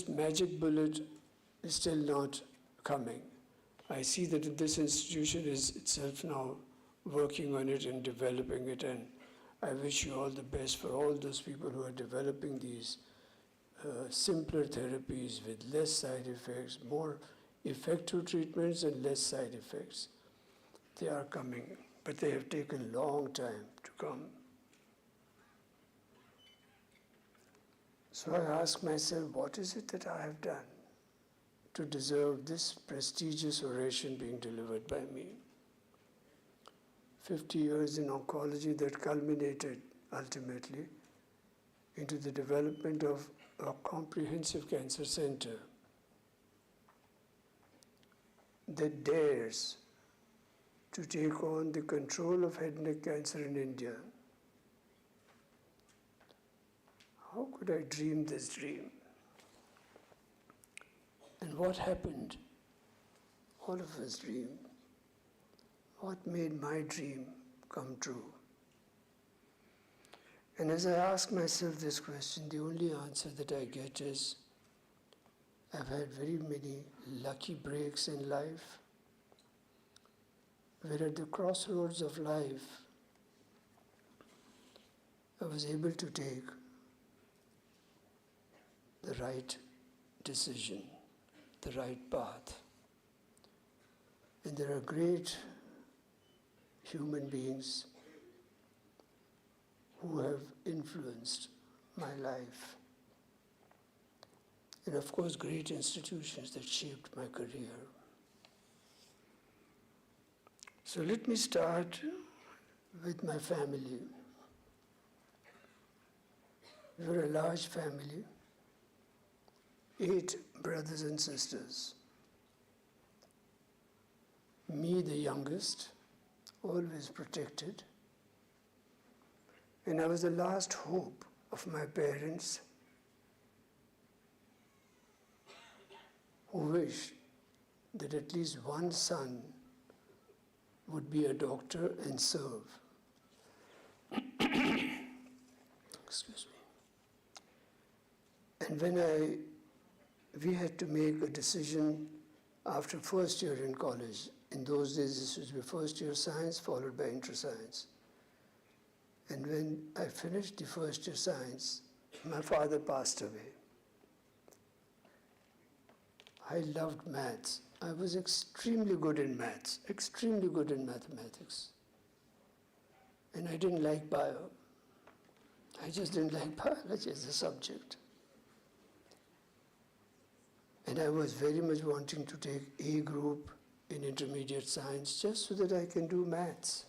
magic bullet is still not coming. I see that this institution is itself now working on it and developing it, and I wish you all the best for all those people who are developing these simpler therapies with less side effects, more effective treatments and less side effects. They are coming, but they have taken a long time to come. So I ask myself, what is it that I have done to deserve this prestigious oration being delivered by me? 50 years in oncology that culminated ultimately into the development of a comprehensive cancer center that dares to take on the control of head and neck cancer in India. How could I dream this dream? And what happened? All of us dreamed. What made my dream come true? And as I ask myself this question, the only answer that I get is, I've had very many lucky breaks in life, where at the crossroads of life, I was able to take the right decision, the right path. And there are great human beings who have influenced my life. And of course, great institutions that shaped my career. So let me start with my family. We were a large family, 8 brothers and sisters. Me, the youngest, always protected. And I was the last hope of my parents, who wished that at least one son would be a doctor and serve. Excuse me. And when we had to make a decision after first year in college. In those days, this was the first year science followed by inter-science. And when I finished the first year science, my father passed away. I loved maths. I was extremely good in maths, extremely good in mathematics. And I didn't like bio. I just didn't like biology as a subject. And I was very much wanting to take A group in intermediate science just so that I can do maths.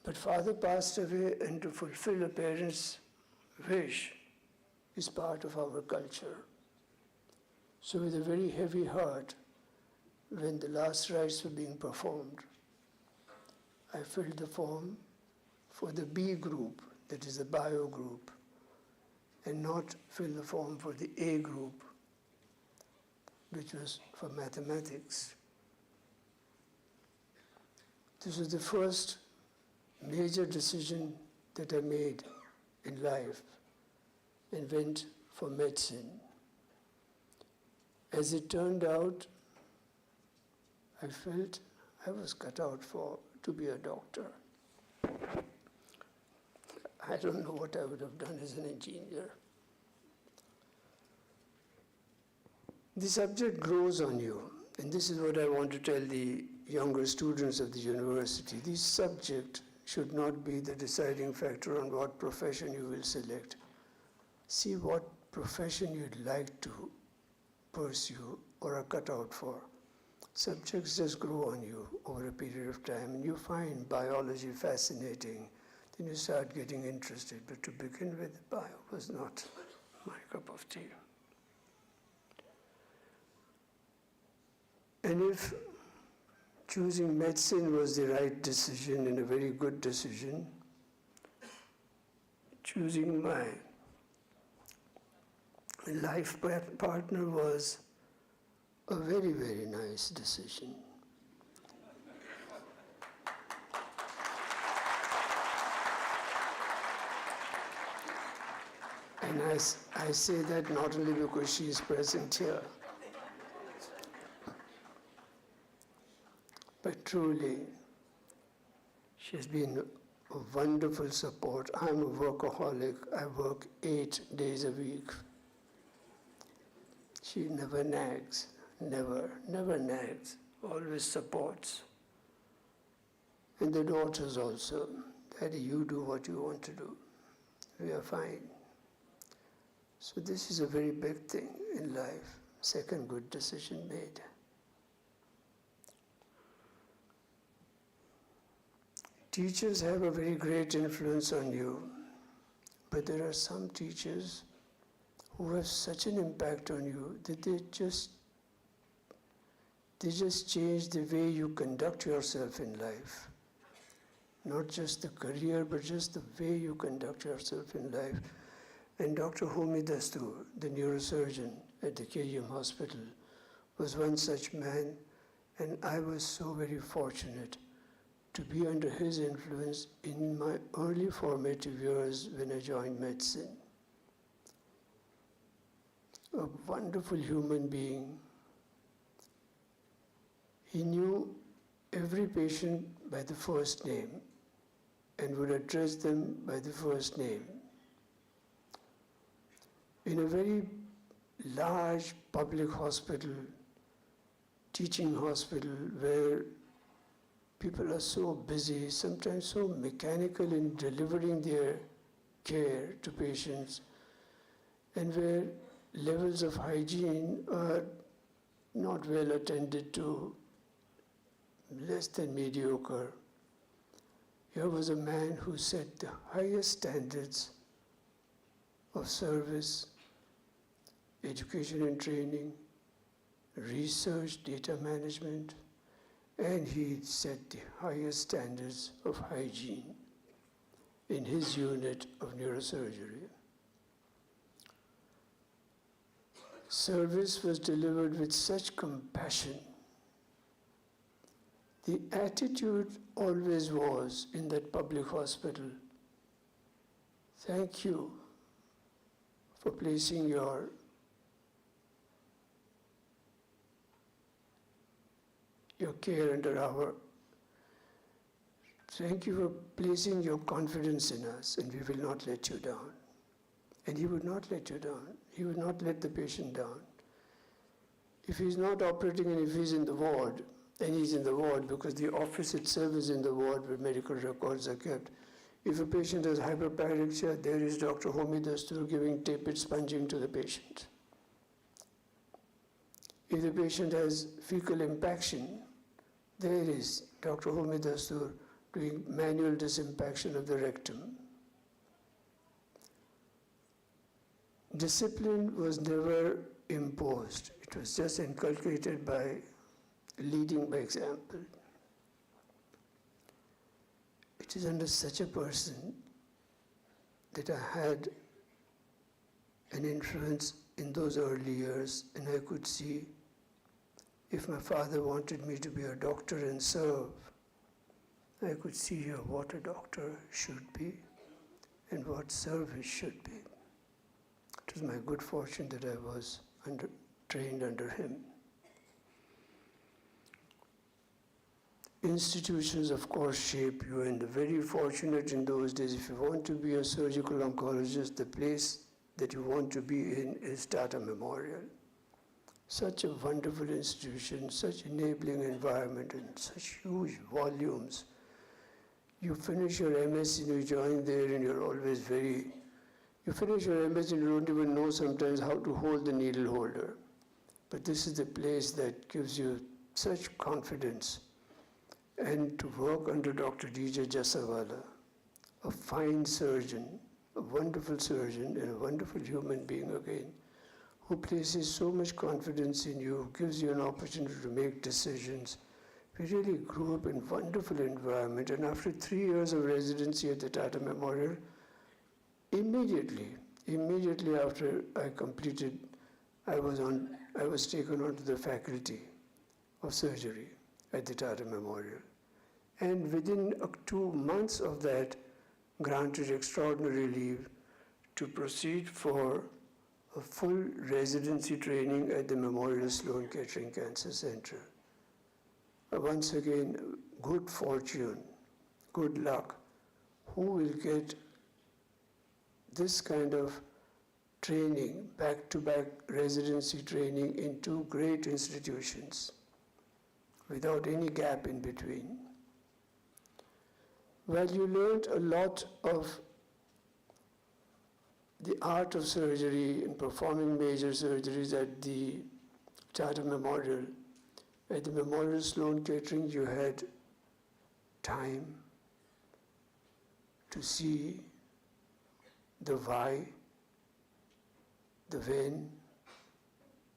But father passed away, and to fulfill a parent's wish is part of our culture. So with a very heavy heart, when the last rites were being performed, I filled the form for the B group, that is the bio group, and not fill the form for the A group, which was for mathematics. This was the first major decision that I made in life, and went for medicine. As it turned out, I felt I was cut out to be a doctor. I don't know what I would have done as an engineer. The subject grows on you, and this is what I want to tell the younger students of the university. This subject should not be the deciding factor on what profession you will select. see what profession you'd like to pursue or are cut out for. Subjects just grow on you over a period of time, and you find biology fascinating. Then you start getting interested. But to begin with, bio was not my cup of tea. And if choosing medicine was the right decision and a very good decision, choosing my life partner was a very, very nice decision. And I say that not only because she is present here, but truly, she has been a wonderful support. I'm a workaholic. I work 8 days a week. She never nags, never nags, always supports. And the daughters also. Daddy, you do what you want to do. We are fine. So this is a very big thing in life. Second good decision made. Teachers have a very great influence on you, but there are some teachers who have such an impact on you that they just change the way you conduct yourself in life. Not just the career, but just the way you conduct yourself in life. And Dr. Homi Dastur, the neurosurgeon at the KEM Hospital, was one such man, and I was so very fortunate to be under his influence in my early formative years when I joined medicine. A wonderful human being. He knew every patient by the first name and would address them by the first name. In a very large public hospital, teaching hospital, where people are so busy, sometimes so mechanical in delivering their care to patients, and where levels of hygiene are not well attended to, less than mediocre. Here was a man who set the highest standards of service, education and training, research, data management, and he set the highest standards of hygiene in his unit of neurosurgery. Service was delivered with such compassion. The attitude always was in that public hospital, thank you for placing your care under our, thank you for placing your confidence in us, and we will not let you down. And he would not let you down. He would not let the patient down. If he's not operating and if he's in the ward, then he's in the ward because the office itself is in the ward where medical records are kept. If a patient has hyperpyrexia, there is Dr. Homi Dastur giving tapered sponging to the patient. If the patient has fecal impaction, there is Dr. Homi Dastur doing manual disimpaction of the rectum. Discipline was never imposed. It was just inculcated by leading by example. It is under such a person that I had an influence in those early years, and I could see if my father wanted me to be a doctor and serve, I could see here what a doctor should be and what service should be. It was my good fortune that I was trained under him. Institutions, of course, shape you, and very fortunate in those days. If you want to be a surgical oncologist, the place that you want to be in is Tata Memorial. Such a wonderful institution, such enabling environment, and such huge volumes. You finish your MS and you join there, and you're always very You finish your MS and you don't even know sometimes how to hold the needle holder. But this is the place that gives you such confidence. And to work under Dr. D.J. Jasawala, a fine surgeon, a wonderful surgeon and a wonderful human being again, who places so much confidence in you, gives you an opportunity to make decisions. We really grew up in a wonderful environment, and after 3 years of residency at the Tata Memorial, immediately after I completed, I was taken onto the faculty of surgery at the Tata Memorial. And within 2 months of that, granted extraordinary leave to proceed for a full residency training at the Memorial Sloan Kettering Cancer Center. Once again, good fortune, good luck. Who will get this kind of training, back-to-back residency training in 2 great institutions without any gap in between? Well, you learned a lot of the art of surgery and performing major surgeries at the Tata Memorial. At the Memorial Sloan Kettering, you had time to see the why, the when,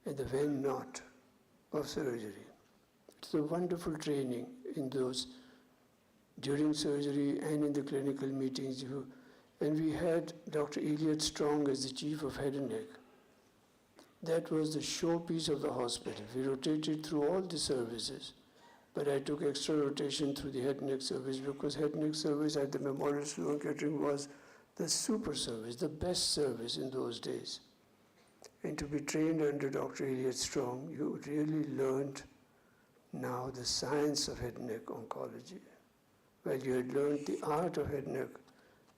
and the when not of surgery. It's a wonderful training in those during surgery and in the clinical meetings. And we had Dr. Elliot Strong as the chief of head and neck. That was the showpiece of the hospital. We rotated through all the services, but I took extra rotation through the head and neck service because head and neck service at the Memorial Sloan Kettering was the super service, the best service in those days. And to be trained under Dr. Elliot Strong, you really learned now the science of head and neck oncology. Well, you had learned the art of head and neck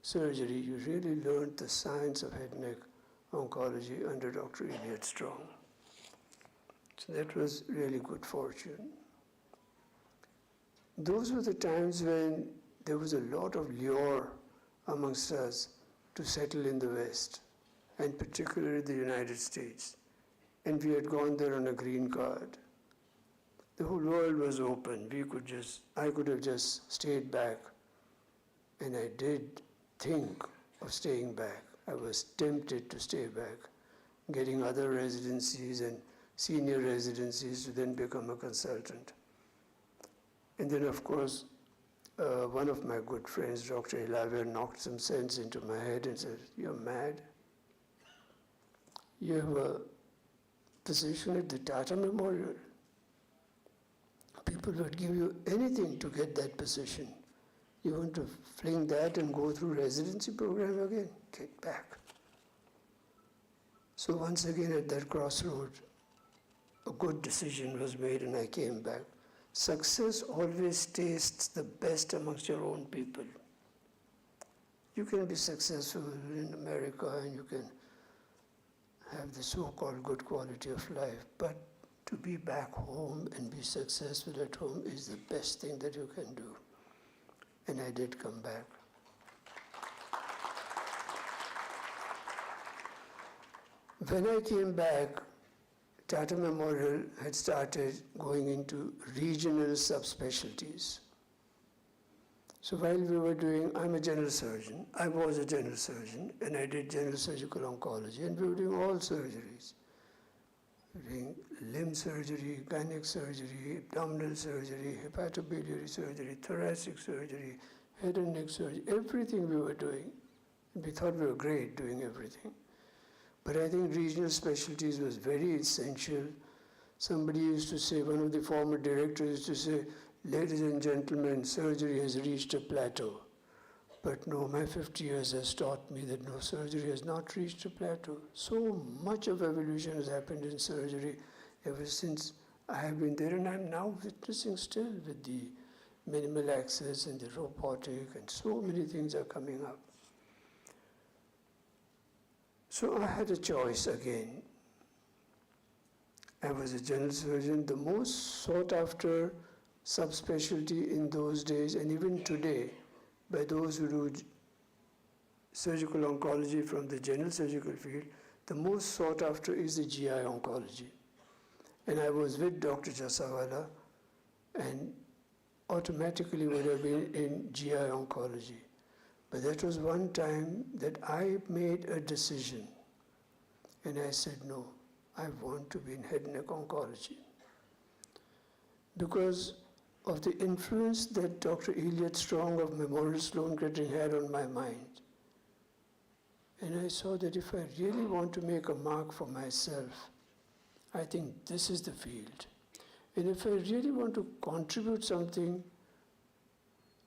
surgery, you really learned the science of head and neck oncology under Dr. Elliot Strong. So that was really good fortune. Those were the times when there was a lot of lure amongst us to settle in the West, and particularly the United States. And we had gone there on a green card. The whole world was open. I could have just stayed back. And I did think of staying back. I was tempted to stay back, getting other residencies and senior residencies to then become a consultant. And then, of course, one of my good friends, Dr. Ilaver, knocked some sense into my head and said, "You're mad. You have a position at the Tata Memorial. People would give you anything to get that position. You want to fling that and go through residency program again? Get back." So once again at that crossroad, a good decision was made and I came back. Success always tastes the best amongst your own people. You can be successful in America and you can have the so-called good quality of life, but to be back home and be successful at home is the best thing that you can do. And I did come back. When I came back, Tata Memorial had started going into regional subspecialties. So while we were doing, I was a general surgeon, and I did general surgical oncology, and we were doing all surgeries. We were doing limb surgery, gynec surgery, abdominal surgery, hepatobiliary surgery, thoracic surgery, head and neck surgery, everything we were doing. And we thought we were great doing everything. But I think regional specialties was very essential. Somebody used to say, one of the former directors used to say, "Ladies and gentlemen, surgery has reached a plateau." But no, my 50 years has taught me that no, surgery has not reached a plateau. So much of evolution has happened in surgery ever since I have been there, and I'm now witnessing still with the minimal access and the robotic, and so many things are coming up. So I had a choice again. I was a general surgeon, the most sought after subspecialty in those days, and even today, by those who do surgical oncology from the general surgical field, the most sought after is the GI oncology. And I was with Dr. Jasawala and automatically would have been in GI oncology. But that was one time that I made a decision and I said, no, I want to be in head and neck oncology. Because of the influence that Dr. Elliot Strong of Memorial Sloan Kettering had on my mind. And I saw that if I really want to make a mark for myself, I think this is the field. And if I really want to contribute something,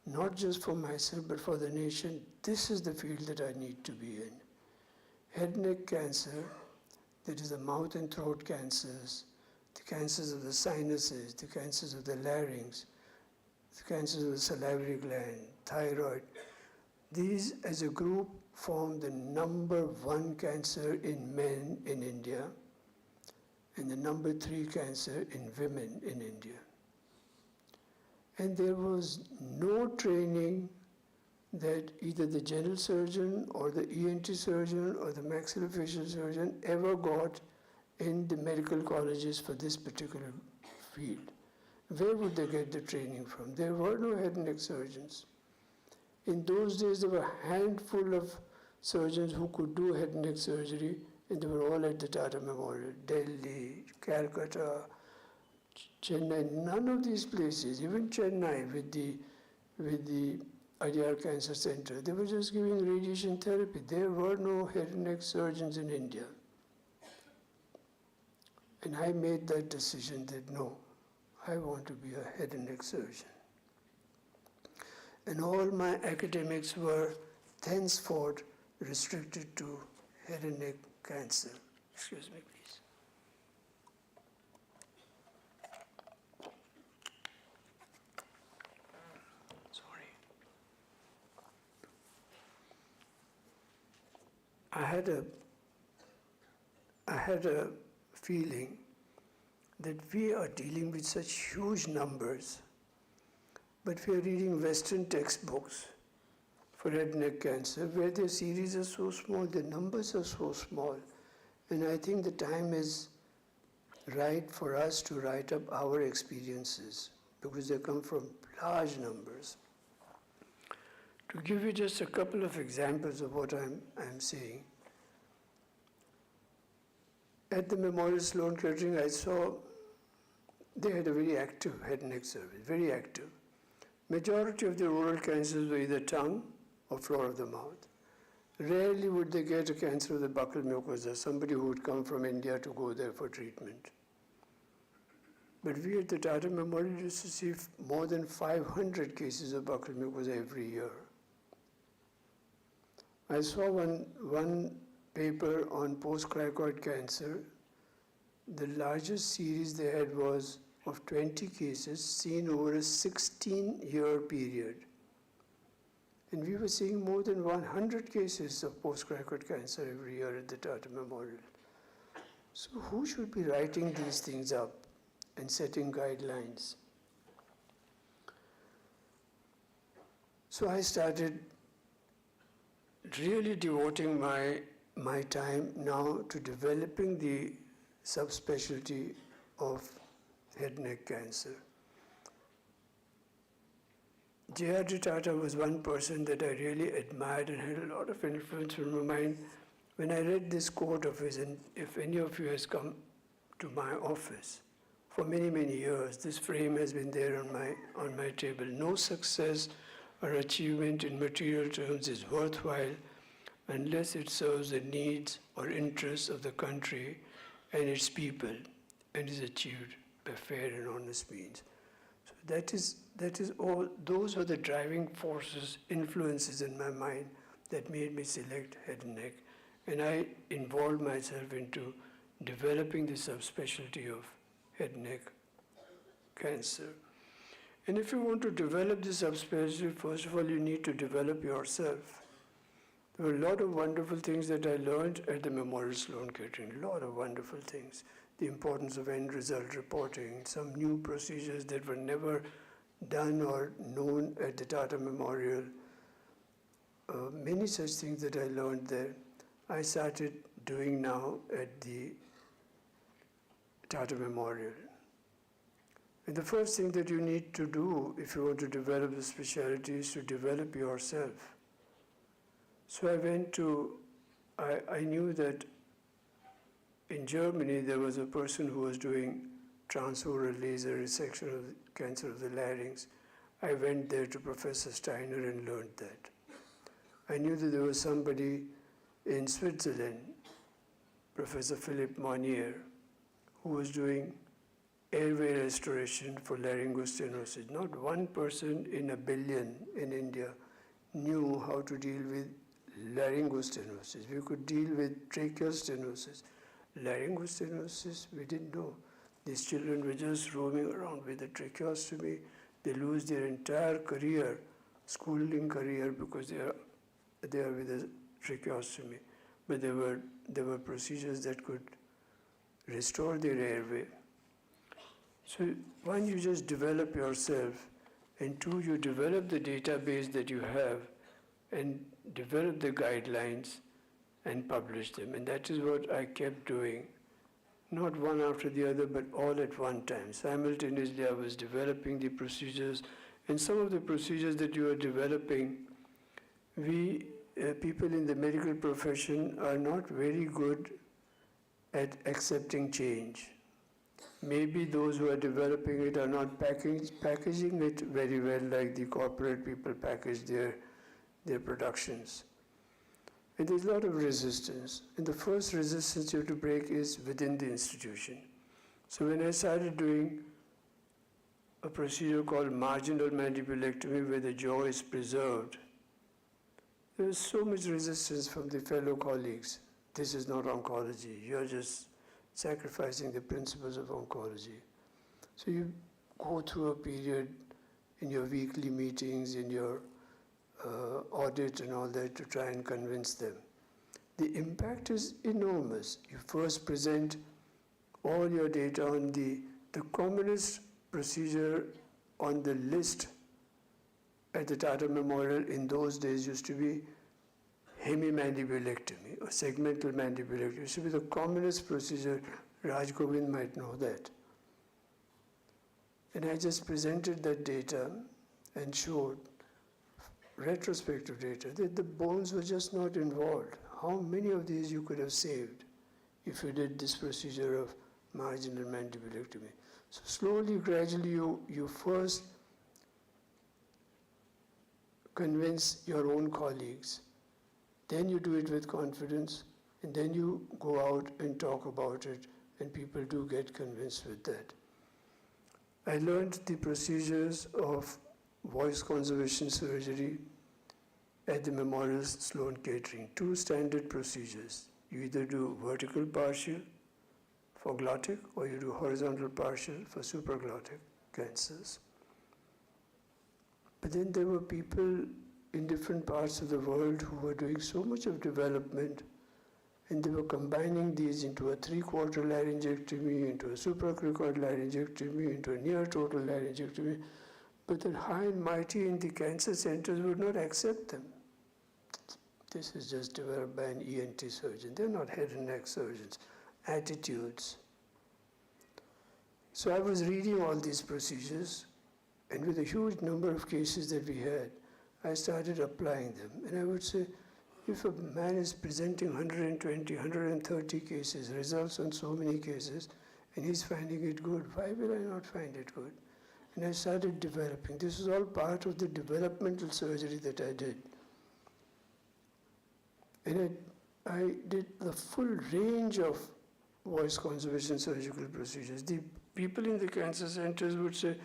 not just for myself, but for the nation, this is the field that I need to be in. Head and neck cancer, that is the mouth and throat cancers, the cancers of the sinuses, the cancers of the larynx, the cancers of the salivary gland, thyroid. These as a group form the #1 cancer in men in India and the #3 cancer in women in India. And there was no training that either the general surgeon or the ENT surgeon or the maxillofacial surgeon ever got in the medical colleges for this particular field. Where would they get the training from? There were no head and neck surgeons. In those days, there were a handful of surgeons who could do head and neck surgery, and they were all at the Tata Memorial, Delhi, Calcutta, Chennai. None of these places, even Chennai with the IDR Cancer Center, they were just giving radiation therapy. There were no head and neck surgeons in India. And I made that decision that no, I want to be a head and neck surgeon. And all my academics were thenceforth restricted to head and neck cancer. Excuse me, please. Sorry. I had a feeling that we are dealing with such huge numbers, but we are reading Western textbooks for head and neck cancer, where their series are so small, the numbers are so small. And I think the time is right for us to write up our experiences, because they come from large numbers. To give you just a couple of examples of what I'm saying, at the Memorial Sloan Kettering, I saw they had a very active head and neck service, very active. Majority of the oral cancers were either tongue or floor of the mouth. Rarely would they get a cancer of the buccal mucosa, somebody who would come from India to go there for treatment. But we at the Tata Memorial used to see more than 500 cases of buccal mucosa every year. I saw one paper on post-cricoid cancer. The largest series they had was of 20 cases seen over a 16-year period. And we were seeing more than 100 cases of post-cricoid cancer every year at the Tata Memorial. So who should be writing these things up and setting guidelines? So I started really devoting my time now to developing the subspecialty of head and neck cancer. J.R.D. Tata was one person that I really admired and had a lot of influence on my mind. When I read this quote of his, and if any of you has come to my office, for many, many years, this frame has been there on my table. No success or achievement in material terms is worthwhile unless it serves the needs or interests of the country and its people and is achieved by fair and honest means. So that is all. Those were the driving forces, influences in my mind that made me select head and neck. And I involved myself into developing the subspecialty of head and neck cancer. And if you want to develop this subspecialty, first of all, you need to develop yourself. There were a lot of wonderful things that I learned at the Memorial Sloan Kettering, a lot of wonderful things. The importance of end result reporting, some new procedures that were never done or known at the Tata Memorial. many such things that I learned there, I started doing now at the Tata Memorial. And the first thing that you need to do if you want to develop the specialty is to develop yourself. So I knew that in Germany there was a person who was doing transoral laser resection of the cancer of the larynx. I went there to Professor Steiner and learned that. I knew that there was somebody in Switzerland, Professor Philippe Monnier, who was doing airway restoration for laryngostenosis. Not one person in a billion in India knew how to deal with laryngostenosis. We could deal with tracheal stenosis. Laryngostenosis, we didn't know. These children were just roaming around with a tracheostomy. They lose their entire career, schooling career, because they are with a tracheostomy. But there were procedures that could restore their airway. So one, you just develop yourself, and two, you develop the database that you have and develop the guidelines and publish them. And that is what I kept doing, not one after the other, but all at one time. Simultaneously, I was developing the procedures, and some of the procedures that you are developing, we people in the medical profession are not very good at accepting change. Maybe those who are developing it are not packaging it very well, like the corporate people package their productions. And there's a lot of resistance. And the first resistance you have to break is within the institution. So when I started doing a procedure called marginal mandibulectomy, where the jaw is preserved, there was so much resistance from the fellow colleagues. This is not oncology. You're just sacrificing the principles of oncology. So you go through a period in your weekly meetings, in your audit and all that, to try and convince them. The impact is enormous. You first present all your data on the commonest procedure on the list at the Tata Memorial in those days used to be hemimandibulectomy or segmental mandibulectomy. It used to be the commonest procedure. Raj Govind might know that. And I just presented that data and showed retrospective data that the bones were just not involved. How many of these you could have saved if you did this procedure of marginal mandibulectomy? So slowly, gradually, you first convince your own colleagues, then you do it with confidence, and then you go out and talk about it, and people do get convinced with that. I learned the procedures of voice conservation surgery at the Memorial Sloan Kettering. Two standard procedures. You either do vertical partial for glottic, or you do horizontal partial for supraglottic cancers. But then there were people in different parts of the world who were doing so much of development, and they were combining these into a 3/4 laryngectomy, into a supracricoid laryngectomy, into a near total laryngectomy, but the high and mighty in the cancer centers would not accept them. This is just developed by an ENT surgeon. They're not head and neck surgeons. Attitudes. So I was reading all these procedures, and with a huge number of cases that we had, I started applying them. And I would say, if a man is presenting 120, 130 cases, results on so many cases, and he's finding it good, why will I not find it good? And I started developing. This is all part of the developmental surgery that I did. And I did the full range of voice conservation surgical procedures. The people in the cancer centers would say,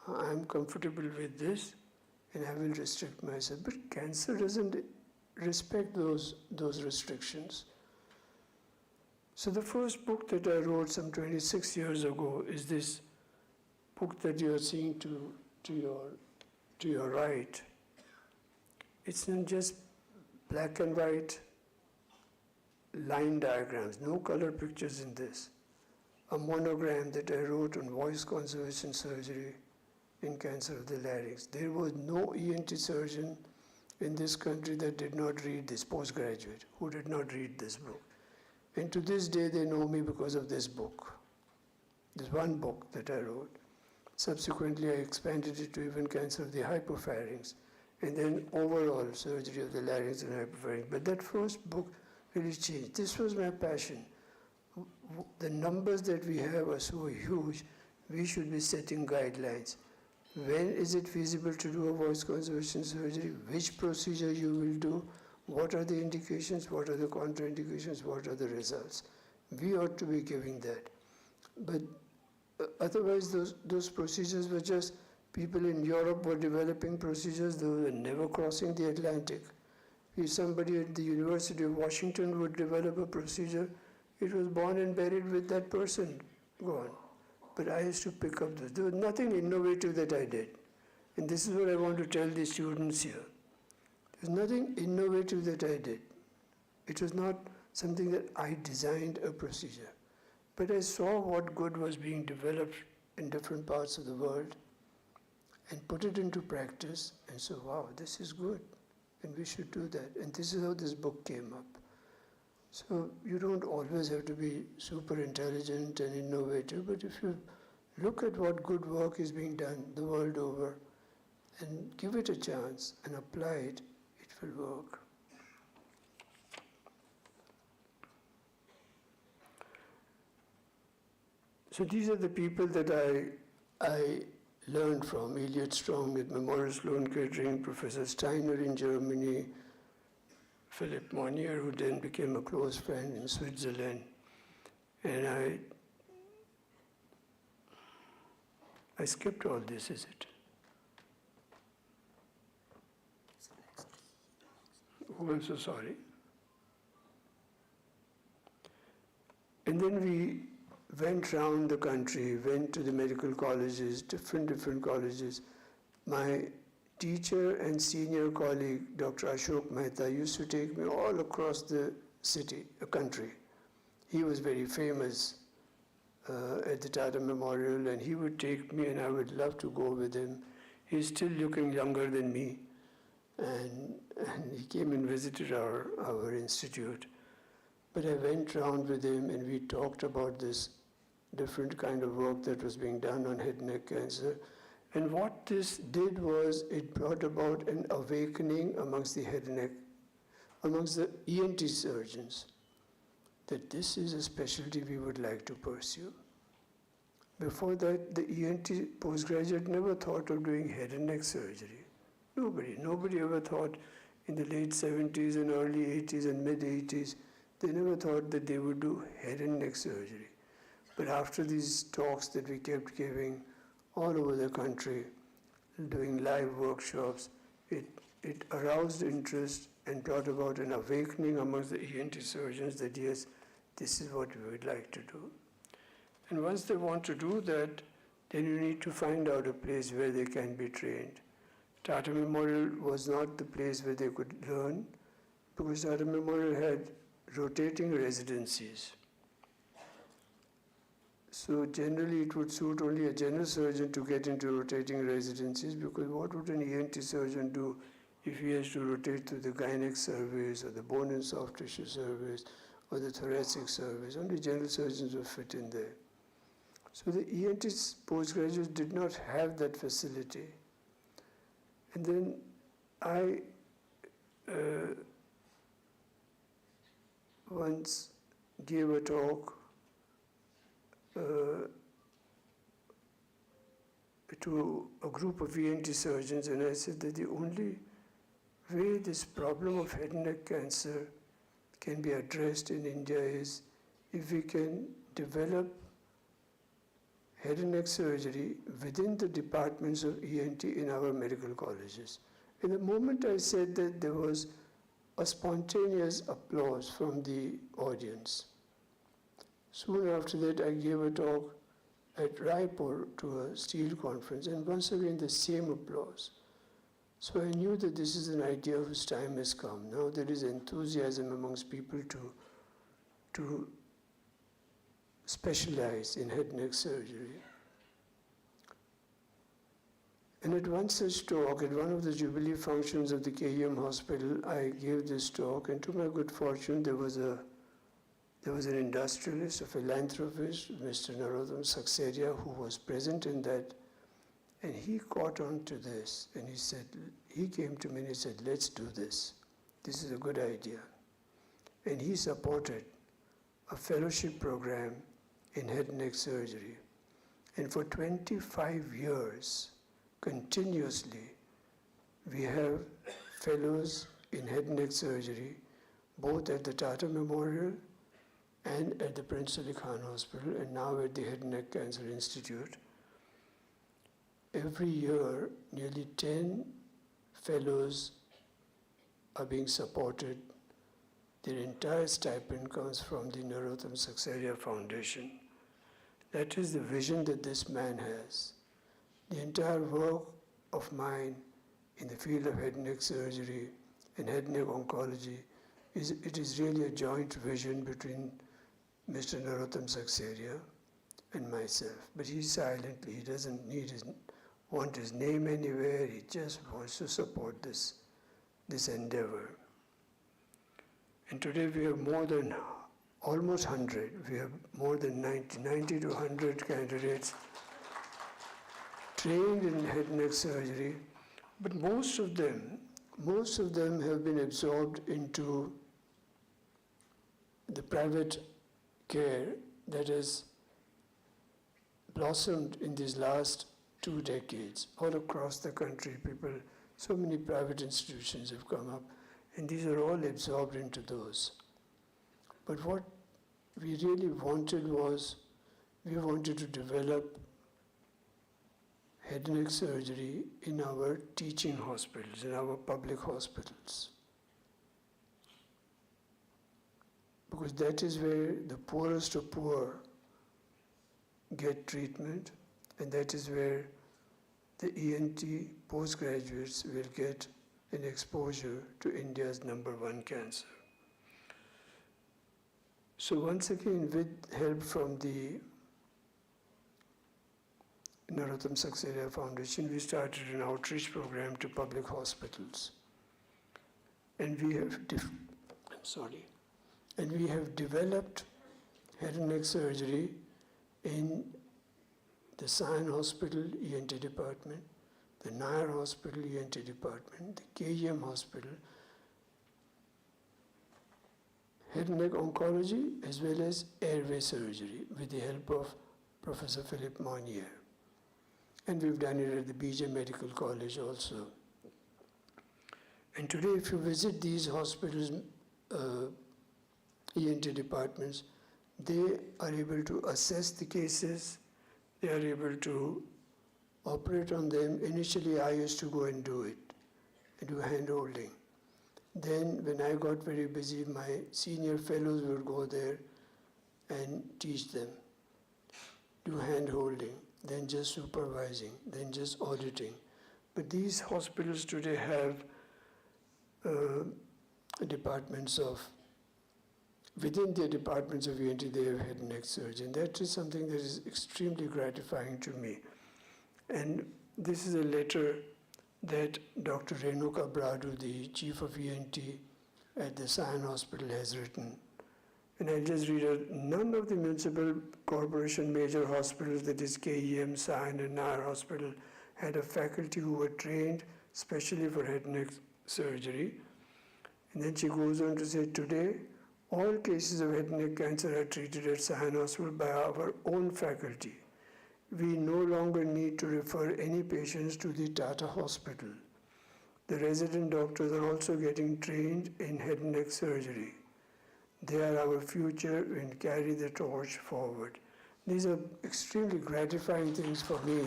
I'm comfortable with this, and I will restrict myself. But cancer doesn't respect those restrictions. So the first book that I wrote some 26 years ago is this book that you are seeing to your right. It's not just black and white line diagrams, no color pictures in this. A monogram that I wrote on voice conservation surgery in cancer of the larynx. There was no ENT surgeon in this country that did not read this, postgraduate, who did not read this book. And to this day, they know me because of this book. This one book that I wrote. Subsequently, I expanded it to even cancer of the hypopharynx, and then overall surgery of the larynx and hypopharynx. But that first book really changed. This was my passion. The numbers that we have are so huge, we should be setting guidelines. When is it feasible to do a voice conservation surgery? Which procedure you will do? What are the indications? What are the contraindications? What are the results? We ought to be giving that. But otherwise, those procedures were just, people in Europe were developing procedures, they were never crossing the Atlantic. If somebody at the University of Washington would develop a procedure, it was born and buried with that person, gone. But I used to pick up those. There was nothing innovative that I did. And this is what I want to tell the students here. There's nothing innovative that I did. It was not something that I designed a procedure. But I saw what good was being developed in different parts of the world and put it into practice and said, wow, this is good and we should do that. And this is how this book came up. So you don't always have to be super intelligent and innovative, but if you look at what good work is being done the world over and give it a chance and apply it, it will work. So these are the people that I learned from: Elliot Strong at Memorial Sloan Kettering, Professor Steiner in Germany, Philip Monnier, who then became a close friend in Switzerland. And I skipped all this, is it? Oh, I'm so sorry. And then we went around the country, went to the medical colleges, different colleges. My teacher and senior colleague, Dr. Ashok Mehta, used to take me all across the country. He was very famous at the Tata Memorial, and he would take me, and I would love to go with him. He's still looking younger than me, and he came and visited our institute. But I went around with him, and we talked about this different kind of work that was being done on head and neck cancer. And what this did was it brought about an awakening amongst the head and neck, amongst the ENT surgeons, that this is a specialty we would like to pursue. Before that, the ENT postgraduate never thought of doing head and neck surgery. Nobody ever thought in the late 70s and early 80s and mid 80s, they never thought that they would do head and neck surgery. But after these talks that we kept giving all over the country, doing live workshops, it aroused interest and brought about an awakening amongst the ENT surgeons that yes, this is what we would like to do. And once they want to do that, then you need to find out a place where they can be trained. Tata Memorial was not the place where they could learn, because Tata Memorial had rotating residencies. So generally it would suit only a general surgeon to get into rotating residencies, because what would an ENT surgeon do if he has to rotate through the gynec service or the bone and soft tissue service or the thoracic service? Only general surgeons would fit in there. So the ENT postgraduates did not have that facility. And then I once gave a talk to a group of ENT surgeons, and I said that the only way this problem of head and neck cancer can be addressed in India is if we can develop head and neck surgery within the departments of ENT in our medical colleges. And the moment I said that, there was a spontaneous applause from the audience. Soon after that, I gave a talk at Raipur to a steel conference, and once again the same applause. So I knew that this is an idea whose time has come. Now there is enthusiasm amongst people to specialize in head and neck surgery. And at one such talk, at one of the Jubilee functions of the KEM hospital, I gave this talk, and to my good fortune, there was an industrialist, a philanthropist, Mr. Narottam Sakseria, who was present in that, and he caught on to this, and he came to me and he said, let's do this. This is a good idea. And he supported a fellowship program in head and neck surgery. And for 25 years, continuously, we have fellows in head and neck surgery, both at the Tata Memorial and at the Prince Ali Khan Hospital, and now at the Head and Neck Cancer Institute. Every year, nearly 10 fellows are being supported. Their entire stipend comes from the Narottam Sakseria Foundation. That is the vision that this man has. The entire work of mine in the field of head and neck surgery and head and neck oncology is really a joint vision between Mr. Narottam Sakseria and myself. But he's silently, he doesn't want his name anywhere, he just wants to support this endeavor. And today we have more than almost 100, we have more than 90 to 100 candidates trained in head and neck surgery, but most of them have been absorbed into the private care that has blossomed in these last 2 decades. All across the country, so many private institutions have come up, and these are all absorbed into those. But what we really wanted was, we wanted to develop head and neck surgery in our teaching hospitals, in our public hospitals. Because that is where the poorest of poor get treatment, and that is where the ENT postgraduates will get an exposure to India's #1 cancer. So once again, with help from the Narottam Sakseria Foundation, we started an outreach program to public hospitals. And we have developed head and neck surgery in the Sion Hospital ENT department, the Nair Hospital ENT department, the KEM Hospital, head and neck oncology, as well as airway surgery with the help of Professor Philip Monnier. And we've done it at the BJ Medical College also. And today, if you visit these hospitals, ENT departments, they are able to assess the cases, they are able to operate on them. Initially, I used to go and do it, and do hand-holding. Then, when I got very busy, my senior fellows would go there and teach them, do hand-holding, then just supervising, then just auditing. But these hospitals today have departments within their departments of ENT, they have head and neck surgery. And that is something that is extremely gratifying to me. And this is a letter that Dr. Renuka Bradu, the chief of ENT at the Sion Hospital, has written. And I'll just read it. None of the municipal corporation major hospitals, that is KEM, Sion, and Nair Hospital, had a faculty who were trained specially for head and neck surgery. And then she goes on to say, today, all cases of head and neck cancer are treated at Sion Hospital by our own faculty. We no longer need to refer any patients to the Tata Hospital. The resident doctors are also getting trained in head and neck surgery. They are our future and carry the torch forward. These are extremely gratifying things for me.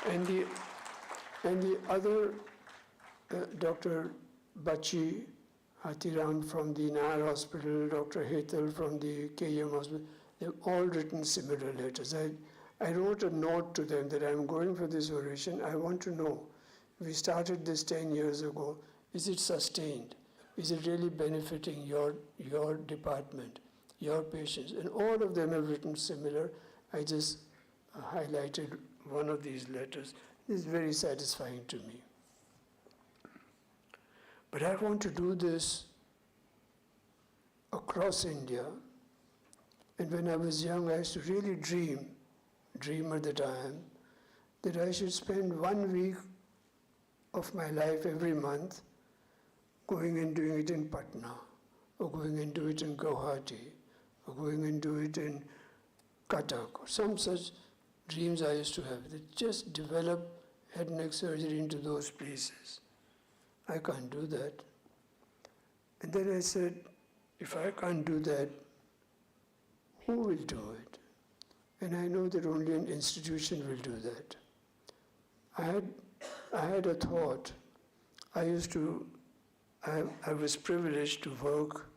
And the other, Dr. Bachi Hathiram from the Nair Hospital, Dr. Hetal from the KEM Hospital, they've all written similar letters. I wrote a note to them that I'm going for this oration. I want to know, we started this 10 years ago, is it sustained? Is it really benefiting your department, your patients? And all of them have written similar. I just highlighted one of these letters. This is very satisfying to me. But I want to do this across India. And when I was young, I used to really dreamer that I am, that I should spend 1 week of my life every month going and doing it in Patna, or going and do it in Guwahati, or going and do it in Cuttack, or some such dreams I used to have, that just develop head and neck surgery into those places. I can't do that. And then I said, if I can't do that, who will do it? And I know that only an institution will do that. I had a thought. I was privileged to work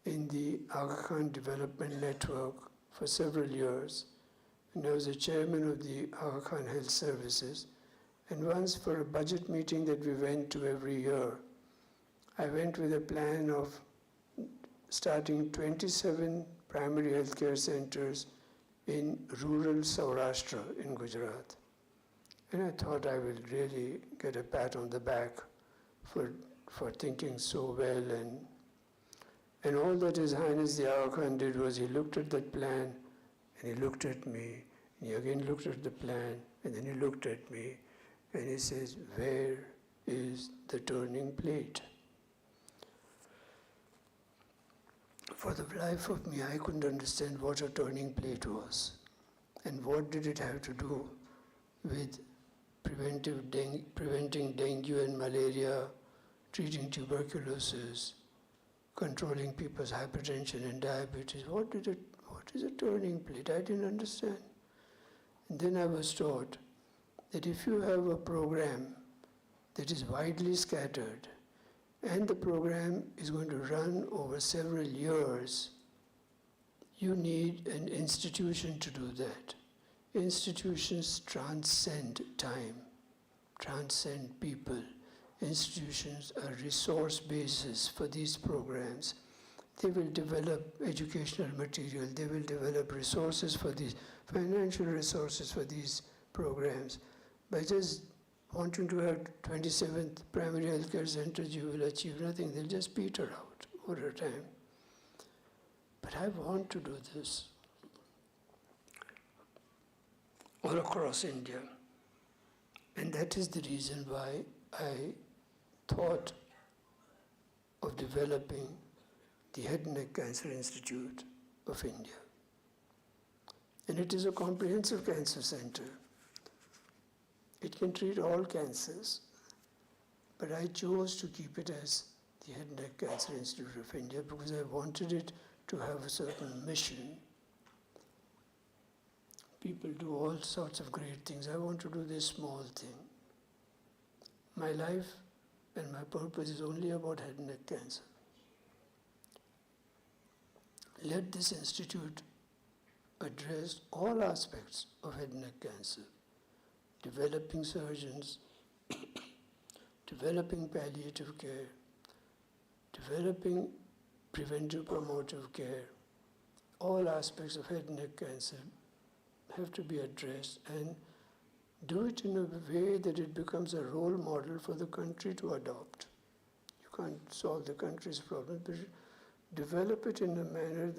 in the Aga Khan Development Network for several years. And I was the chairman of the Aga Khan Health Services. And once, for a budget meeting that we went to every year, I went with a plan of starting 27 primary healthcare centers in rural Saurashtra in Gujarat. And I thought I will really get a pat on the back for thinking so well. And all that His Highness the Aga Khan did was he looked at that plan, and he looked at me, and he again looked at the plan, and then he looked at me, and he says, where is the turning plate? For the life of me, I couldn't understand what a turning plate was, and what did it have to do with preventing dengue and malaria, treating tuberculosis, controlling people's hypertension and diabetes. What is a turning plate? I didn't understand. And then I was taught that if you have a program that is widely scattered, and the program is going to run over several years, you need an institution to do that. Institutions transcend time, transcend people. Institutions are resource bases for these programs. They will develop educational material, they will develop resources for these, financial resources for these programs. By just wanting to have 27th primary healthcare centers, you will achieve nothing. They'll just peter out over time. But I want to do this all across India. And that is the reason why I thought of developing the Head and Neck Cancer Institute of India. And it is a comprehensive cancer center. It can treat all cancers, but I chose to keep it as the Head and Neck Cancer Institute of India because I wanted it to have a certain mission. People do all sorts of great things. I want to do this small thing. My life and my purpose is only about head and neck cancer. Let this institute address all aspects of head and neck cancer. Developing surgeons, developing palliative care, developing preventive promotive care. All aspects of head and neck cancer have to be addressed, and do it in a way that it becomes a role model for the country to adopt. You can't solve the country's problem, but develop it in a manner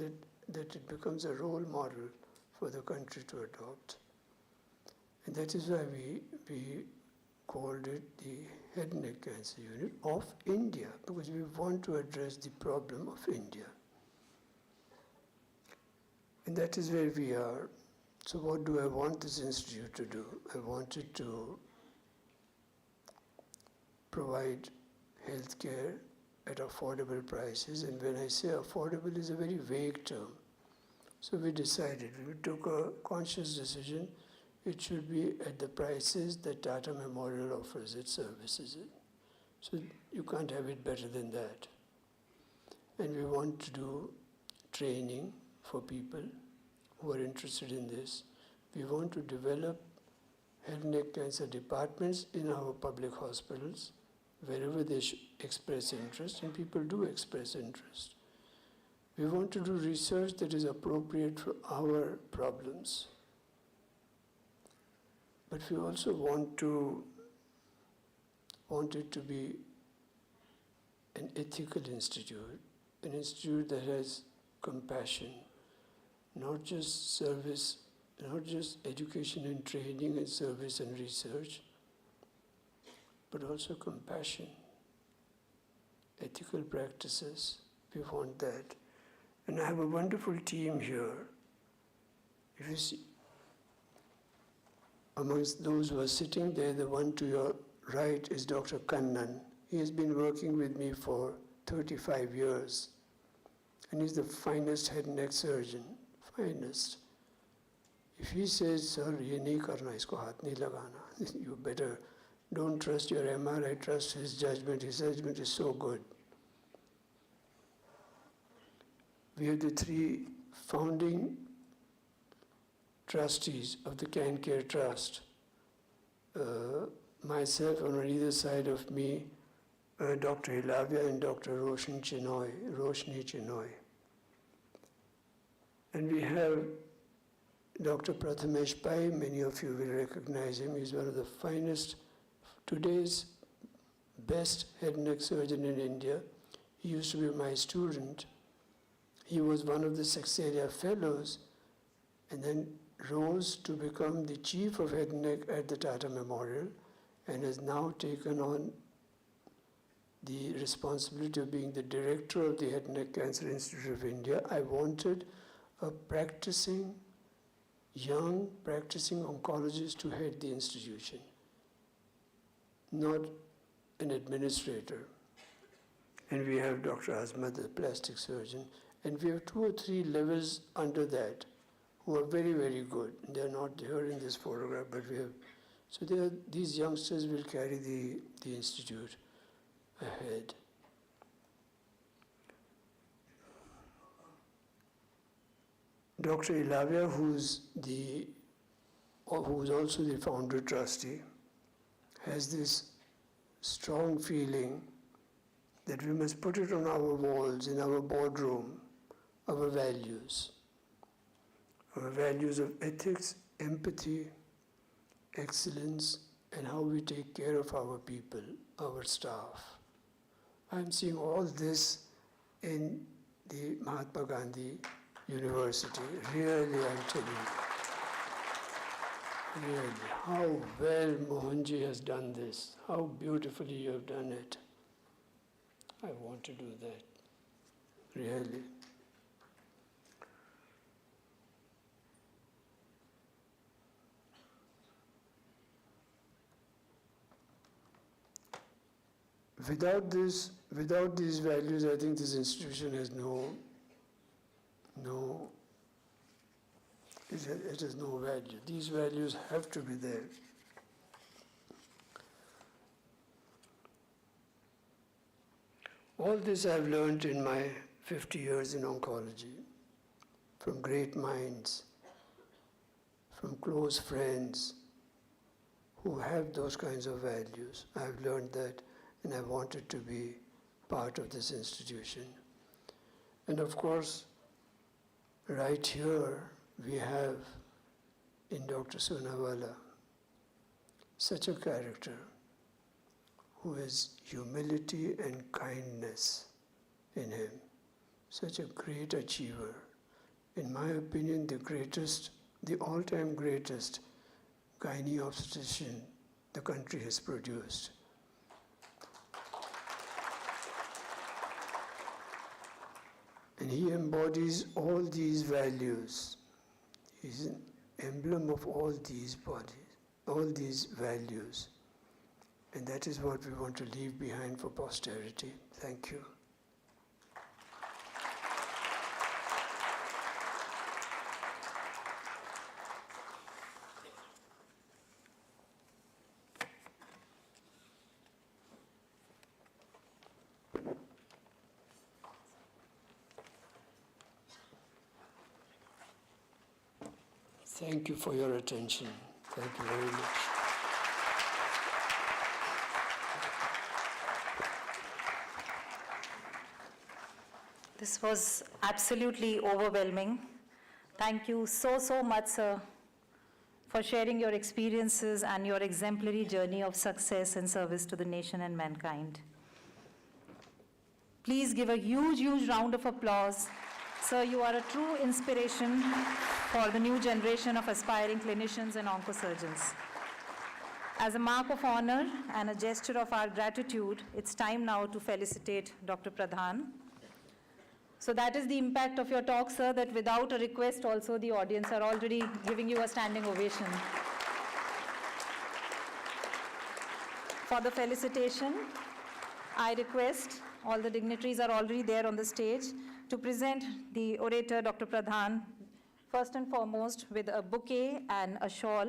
that it becomes a role model for the country to adopt. And that is why we called it the Head and Neck Cancer Unit of India, because we want to address the problem of India. And that is where we are. So what do I want this institute to do? I want it to provide health care at affordable prices. And when I say affordable, is a very vague term. So we decided, we took a conscious decision, it should be at the prices that Tata Memorial offers its services in. So you can't have it better than that. And we want to do training for people who are interested in this. We want to develop head and neck cancer departments in our public hospitals wherever they express interest, and people do express interest. We want to do research that is appropriate for our problems. But we also want it to be an ethical institute, an institute that has compassion, not just service, not just education and training and service and research, but also compassion, ethical practices. We want that. And I have a wonderful team here. If you see, amongst those who are sitting there, the one to your right is Dr. Kannan. He has been working with me for 35 years. And he's the finest head and neck surgeon, finest. If he says, sir, ye nahi karna, isko haath nahi lagana, you better don't trust your MRI, trust his judgment. His judgment is so good. We have the 3 founding trustees of the CanCare Trust. Myself, on either side of me, Dr. Ilavia and Dr. Roshni Chinoy. And we have Dr. Prathamesh Pai, many of you will recognize him. He's one of the finest, today's best head and neck surgeon in India. He used to be my student. He was one of the Saxelia Fellows and then rose to become the chief of head and neck at the Tata Memorial and has now taken on the responsibility of being the director of the Head and Neck Cancer Institute of India. I wanted a young practicing oncologist to head the institution, not an administrator. And we have Dr. Azmat, the plastic surgeon, and we have 2 or 3 levels under that who are very, very good. They're not here in this photograph, but we have, so these youngsters will carry the institute ahead. Dr. Ilavia, who's also the founder trustee, has this strong feeling that we must put it on our walls, in our boardroom, our values of ethics, empathy, excellence, and how we take care of our people, our staff. I'm seeing all this in the Mahatma Gandhi University. Really, I'm telling you. Really, how well Mohanji has done this, how beautifully you have done it. I want to do that, really. Without these values, I think this institution has it has no value. These values have to be there. All this I've learned in my 50 years in oncology, from great minds, from close friends who have those kinds of values. I've learned that, and I wanted to be part of this institution. And of course, right here we have in Dr. Soonawala such a character who has humility and kindness in him, such a great achiever. In my opinion, the all-time greatest gynae obstetrician the country has produced. And he embodies all these values. He's an emblem of all these values. And that is what we want to leave behind for posterity. Thank you. Thank you for your attention. Thank you very much. This was absolutely overwhelming. Thank you so much, sir, for sharing your experiences and your exemplary journey of success and service to the nation and mankind. Please give a huge, huge round of applause. Sir, you are a true inspiration for the new generation of aspiring clinicians and oncosurgeons. As a mark of honor and a gesture of our gratitude, it's time now to felicitate Dr. Pradhan. So that is the impact of your talk, sir, that without a request also the audience are already giving you a standing ovation. For the felicitation, I request, all the dignitaries are already there on the stage, to present the orator, Dr. Pradhan, first and foremost with a bouquet and a shawl.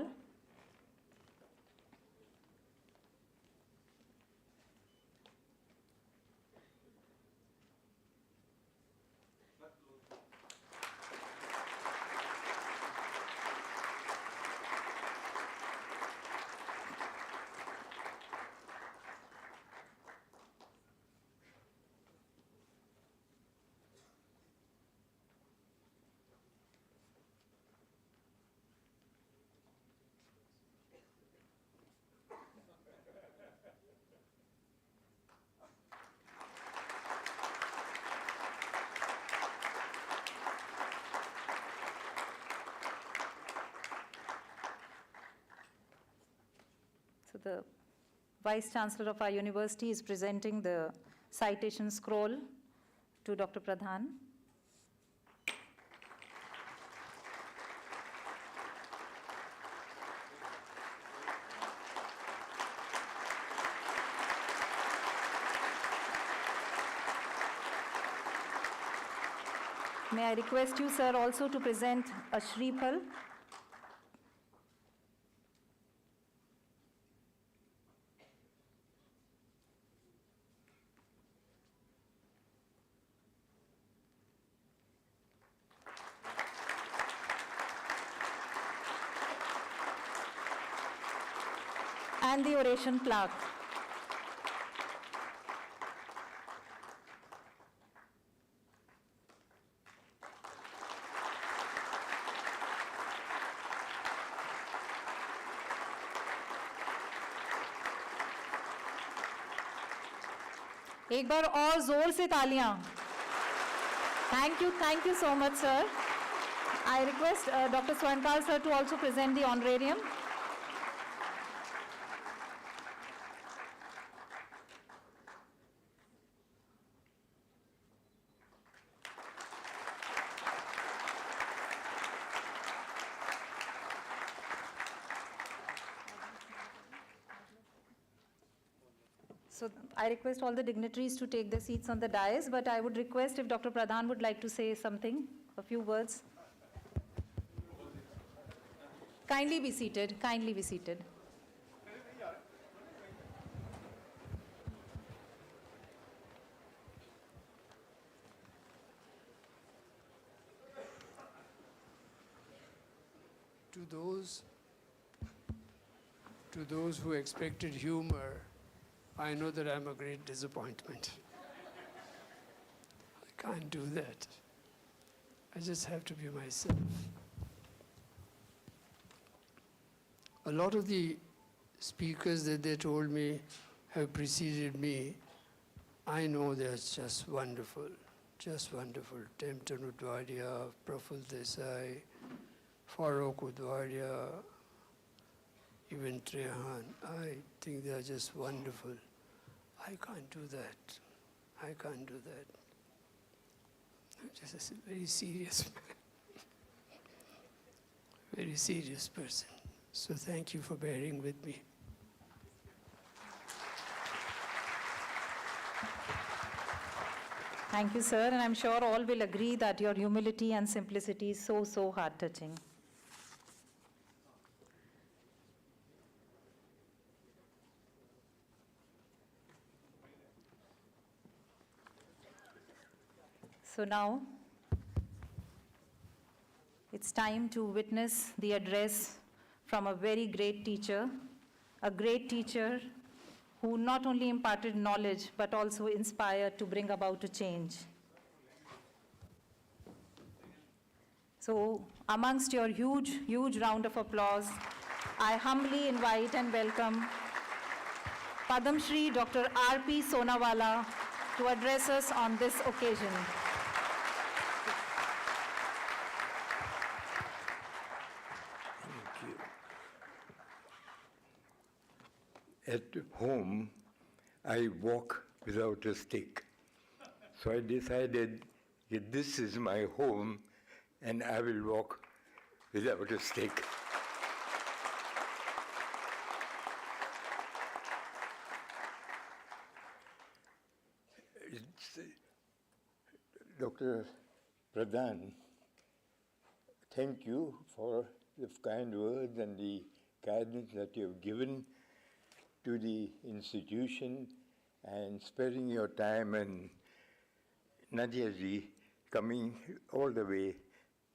So the Vice Chancellor of our university is presenting the citation scroll to Dr. Pradhan. May I request you, sir, also to present a Shreepal. And the oration plaque. एक बार और जोर से तालियां. Thank you so much, sir. I request Dr. Swankar sir to also present the honorarium. So I request all the dignitaries to take their seats on the dais, but I would request if Dr. Pradhan would like to say something, a few words. Kindly be seated, kindly be seated. To those who expected humor, I know that I'm a great disappointment. I can't do that. I just have to be myself. A lot of the speakers that they told me have preceded me, I know they're just wonderful, just wonderful. Temton Udwadia, Praful Desai, Farooq Udwadia, even Trehan. I think they're just wonderful. I can't do that. I can't do that. I'm just a very serious man. Very serious person. So thank you for bearing with me. Thank you, sir, and I'm sure all will agree that your humility and simplicity is so heart-touching. So now, it's time to witness the address from a very great teacher, a great teacher who not only imparted knowledge, but also inspired to bring about a change. So amongst your huge round of applause, I humbly invite and welcome Padam Shri Dr. R.P. Soonawala to address us on this occasion. At home, I walk without a stick. So I decided that this is my home and I will walk without a stick. Dr. Pradhan, thank you for the kind words and the guidance that you have given to the institution and sparing your time, and Nadia ji coming all the way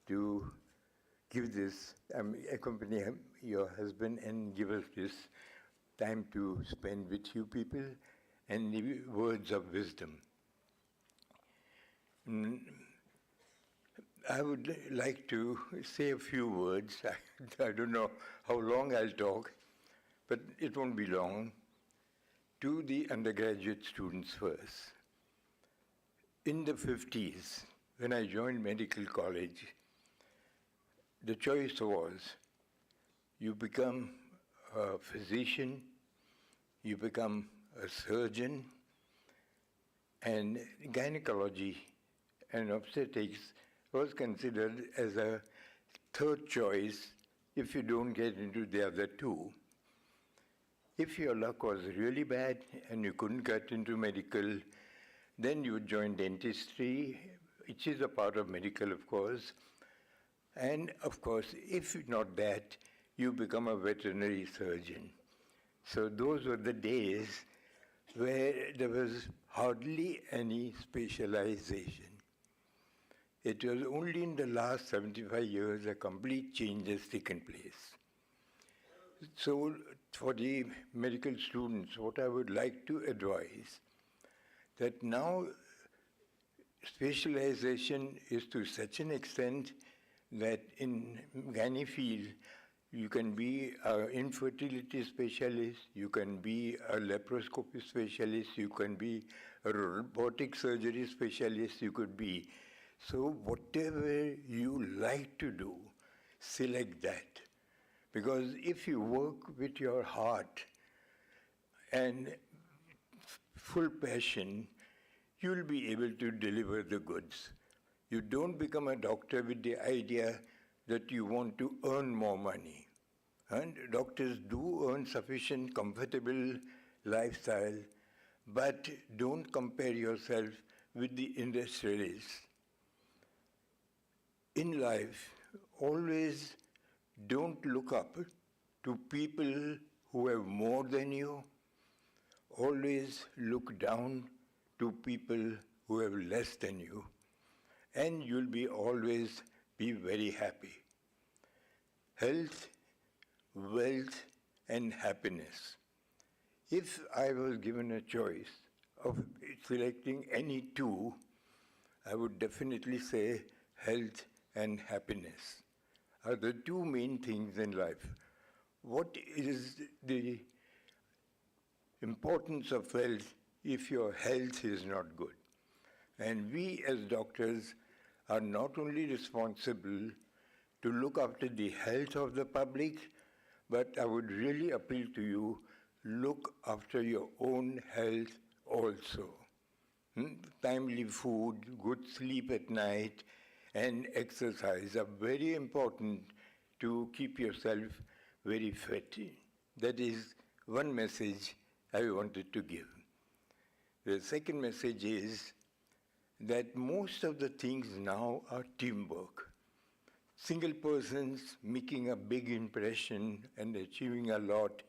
to give this, accompany your husband and give us this time to spend with you people and the words of wisdom. I would like to say a few words. I don't know how long I'll talk, but it won't be long, to the undergraduate students first. In the 50s, when I joined medical college, the choice was you become a physician, you become a surgeon, and gynecology and obstetrics was considered as a third choice if you don't get into the other two. If your luck was really bad and you couldn't get into medical, then you would join dentistry, which is a part of medical, of course. And of course, if not that, you become a veterinary surgeon. So those were the days where there was hardly any specialization. It was only in the last 75 years a complete change has taken place. So for the medical students, what I would like to advise, that now specialization is to such an extent that in gynae field, you can be an infertility specialist, you can be a laparoscopy specialist, you can be a robotic surgery specialist, you could be. So whatever you like to do, select that. Because if you work with your heart and full passion, you'll be able to deliver the goods. You don't become a doctor with the idea that you want to earn more money. And doctors do earn sufficient, comfortable lifestyle, but don't compare yourself with the industrialists. In life, always don't look up to people who have more than you. Always look down to people who have less than you. And you'll be always be very happy. Health, wealth, and happiness. If I was given a choice of selecting any two, I would definitely say health and happiness are the two main things in life. What is the importance of health if your health is not good? And we as doctors are not only responsible to look after the health of the public, but I would really appeal to you, look after your own health also. Timely food, good sleep at night, and exercise are very important to keep yourself very fit. That is one message I wanted to give. The second message is that most of the things now are teamwork. Single persons making a big impression and achieving a lot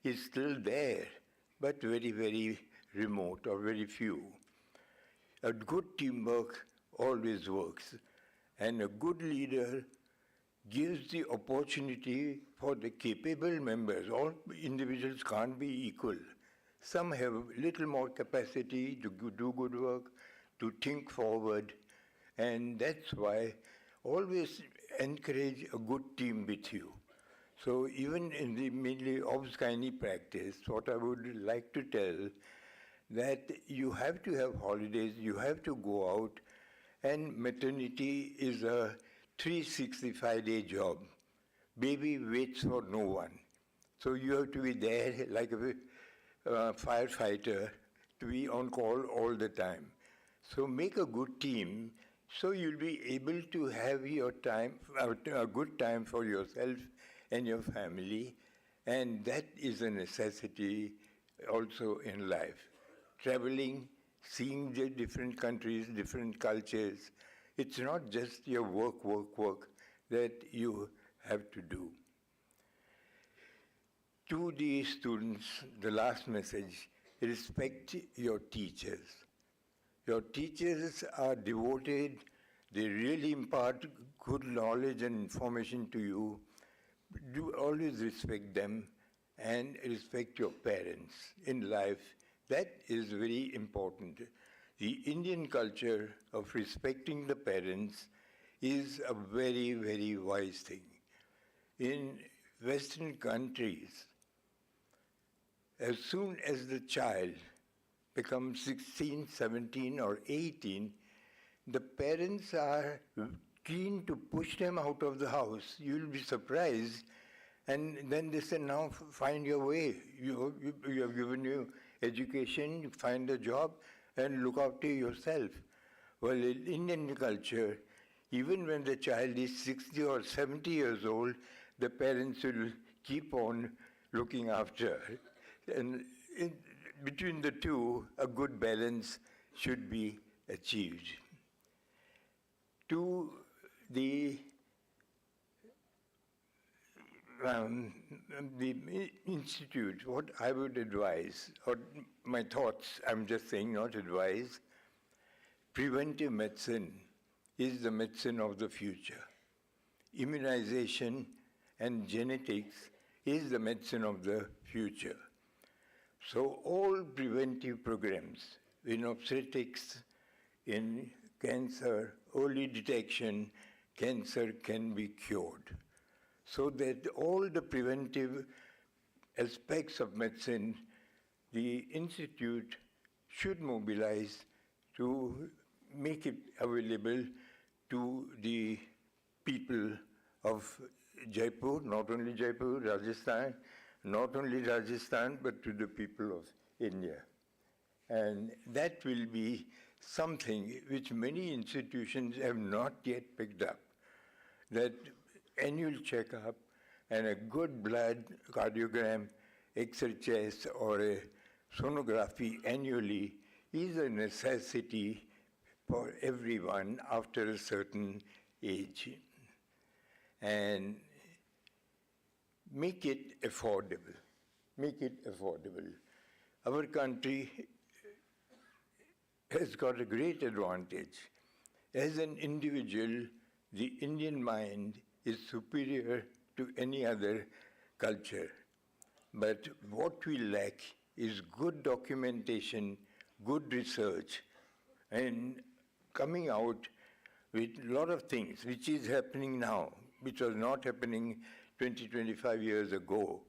is still there, but very, very remote or very few. A good teamwork always works, and a good leader gives the opportunity for the capable members. All individuals can't be equal. Some have little more capacity to do good work, to think forward, and that's why always encourage a good team with you. So even in the mainly obs-gynae practice, what I would like to tell that you have to have holidays, you have to go out, and maternity is a 365-day job. Baby waits for no one. So you have to be there like a firefighter to be on call all the time. So make a good team so you'll be able to have your time, a good time for yourself and your family, and that is a necessity also in life. Traveling, seeing the different countries, different cultures, it's not just your work that you have to do. To the students, the last message, respect your teachers. Your teachers are devoted, they really impart good knowledge and information to you. Do always respect them and respect your parents in life. That is very important. The Indian culture of respecting the parents is a very, very wise thing. In Western countries, as soon as the child becomes 16, 17, or 18, the parents are keen to push them out of the house. You'll be surprised. And then they say, now find your way. You have given you education, find a job, and look after yourself. Well, in Indian culture, even when the child is 60 or 70 years old, the parents will keep on looking after. And between the two, a good balance should be achieved. To the institute, what I would advise, or my thoughts, I'm just saying, not advise, preventive medicine is the medicine of the future. Immunization and genetics is the medicine of the future. So all preventive programs in obstetrics, in cancer, early detection, cancer can be cured. So that all the preventive aspects of medicine, the Institute should mobilize to make it available to the people of Jaipur, not only Jaipur, Rajasthan, not only Rajasthan, but to the people of India. And that will be something which many institutions have not yet picked up, that annual checkup and a good blood cardiogram, X-ray chest, or a sonography annually is a necessity for everyone after a certain age. And make it affordable. Make it affordable. Our country has got a great advantage. As an individual, the Indian mind is superior to any other culture. But what we lack is good documentation, good research, and coming out with a lot of things, which is happening now, which was not happening 20, 25 years ago.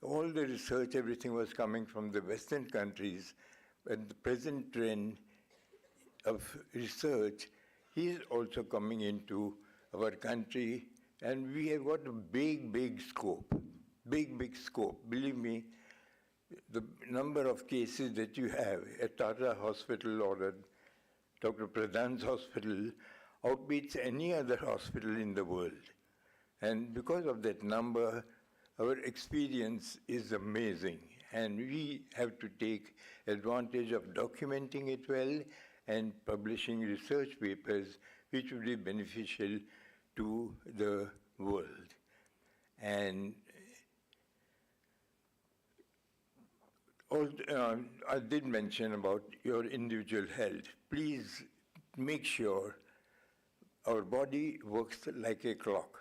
All the research, everything was coming from the Western countries, but the present trend of research is also coming into our country, and we have got a big, big scope, big scope. Believe me, the number of cases that you have at Tata Hospital or at Dr. Pradhan's hospital outbeats any other hospital in the world. And because of that number, our experience is amazing. And we have to take advantage of documenting it well and publishing research papers which would be beneficial to the world. And I did mention about your individual health. Please make sure our body works like a clock.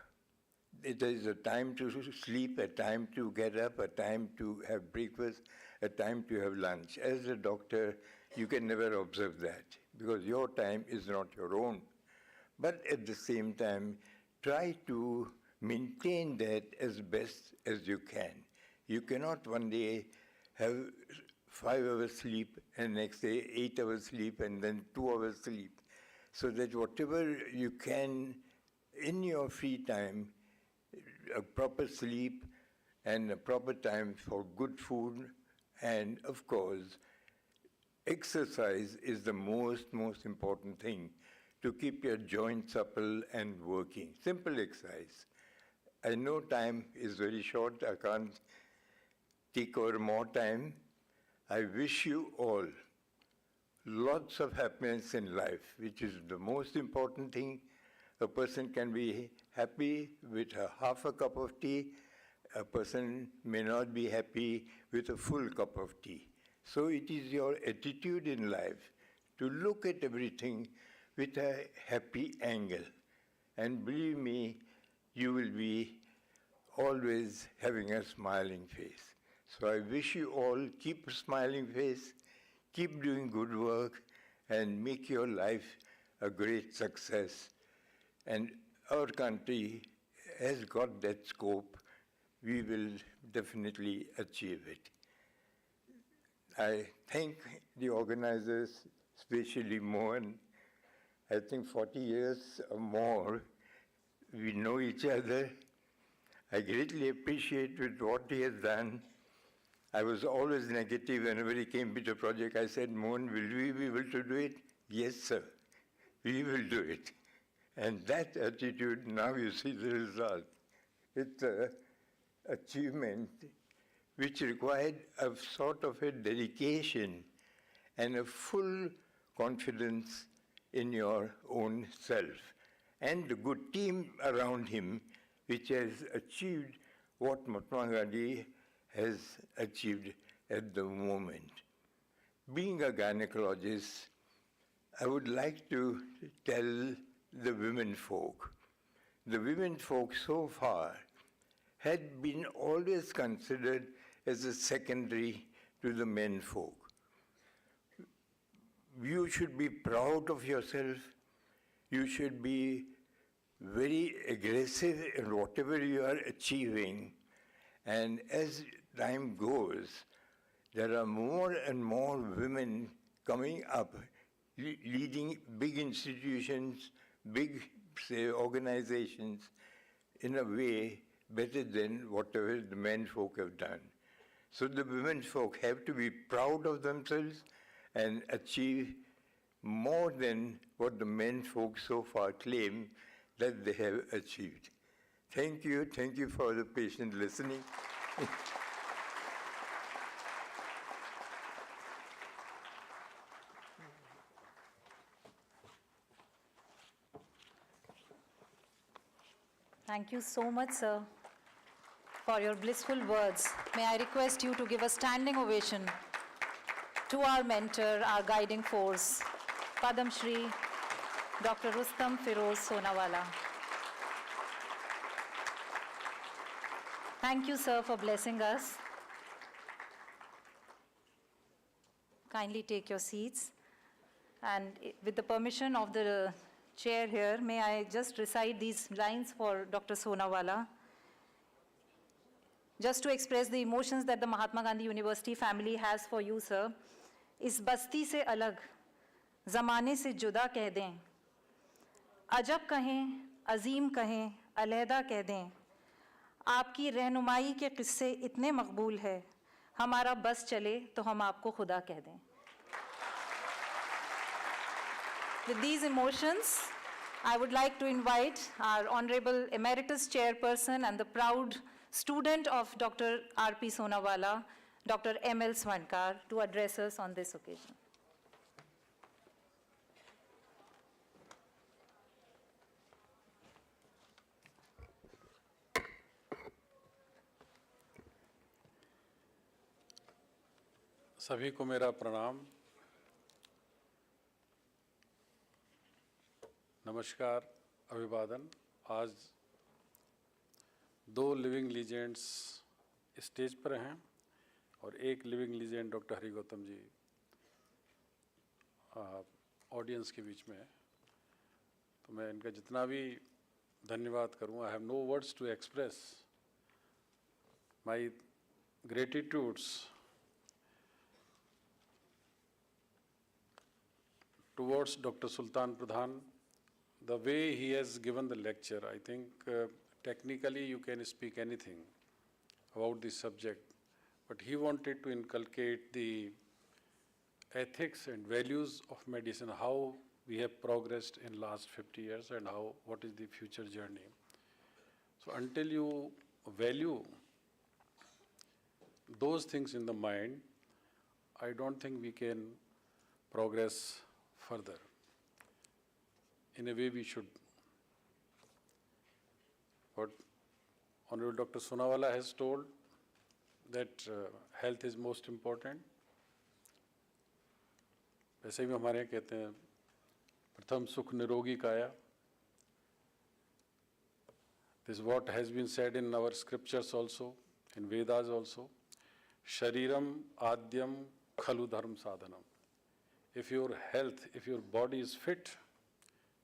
There is a time to sleep, a time to get up, a time to have breakfast, a time to have lunch. As a doctor, you can never observe that because your time is not your own. But at the same time, try to Maintain that as best as you can. You cannot one day have 5 hours sleep and next day 8 hours sleep and then 2 hours sleep. So that whatever you can in your free time, a proper sleep and a proper time for good food, and of course, exercise is the most important thing to keep your joints supple and working. Simple exercise. I know time is very short. I can't take over more time. I wish you all lots of happiness in life, which is the most important thing. A person can be happy with half a cup of tea. A person may not be happy with a full cup of tea. So it is your attitude in life to look at everything with a happy angle. And believe me, you will be always having a smiling face. So I wish you all keep a smiling face, keep doing good work, and make your life a great success. And our country has got that scope. We will definitely achieve it. I thank the organizers, especially Mohan. I think 40 years or more, we know each other. I greatly appreciate with what he has done. I was always negative whenever he came with a project. I said, Mohan, will we be able to do it? Yes, sir. We will do it. And that attitude, now you see the result. It's an achievement which required a sort of a dedication and a full confidence in your own self, and a good team around him which has achieved what Mahatma Gandhi has achieved at the moment. Being a gynecologist, I would like to tell the women folk. The women folk so far had been always considered as a secondary to the men folk. You should be proud of yourself. You should be very aggressive in whatever you are achieving. And as time goes, there are more and more women coming up, leading big institutions, big, say, organizations, in a way better than whatever the men folk have done. So the women folk have to be proud of themselves and achieve more than what the men folk so far claim that they have achieved. Thank you for the patient listening. Thank you so much, sir, for your blissful words. May I request you to give a standing ovation to our mentor, our guiding force, Padam Shri, Dr. Rustom Phiroze Soonawala. Thank you, sir, for blessing us. Kindly take your seats. And with the permission of the chair here, may I just recite these lines for Dr. Soonawala, just to express the emotions that the Mahatma Gandhi University family has for you, sir. इस बस्ती से अलग, ज़माने से जुदा कह दें, अजब कहें, अजीम कहें, अलहदा कह दें, आपकी रहनुमाई के किस्से इतने मकबूल है, हमारा बस चले तो हम आपको खुदा कह दें. With these emotions, I would like to invite our Honorable Emeritus Chairperson and the proud student of Dr. R.P. Soonawala, Dr. M.L. Swankar, to address us on this occasion. सभी को मेरा प्रणाम, नमस्कार, अभिवादन। आज दो लिविंग लीजेंड्स स्टेज पर हैं और एक living legend doctor Hari Gautam ji audience के बीच में है। तो मैं इनका जितना भी धन्यवाद करूं. I have no words to express my gratitudes towards Dr. Sultan Pradhan. The way he has given the lecture, I think technically you can speak anything about this subject, but he wanted to inculcate the ethics and values of medicine, how we have progressed in last 50 years and what is the future journey. So until you value those things in the mind, I don't think we can progress further. In a way we should. What Honorable Dr. Soonawala has told, that health is most important. वैसे भी हमारे यहाँ कहते हैं प्रथम सुख निरोगी काया. This is what has been said in our scriptures also, in Vedas also. Shariram adyam khalu dharm sadhanam. If your health, if your body is fit,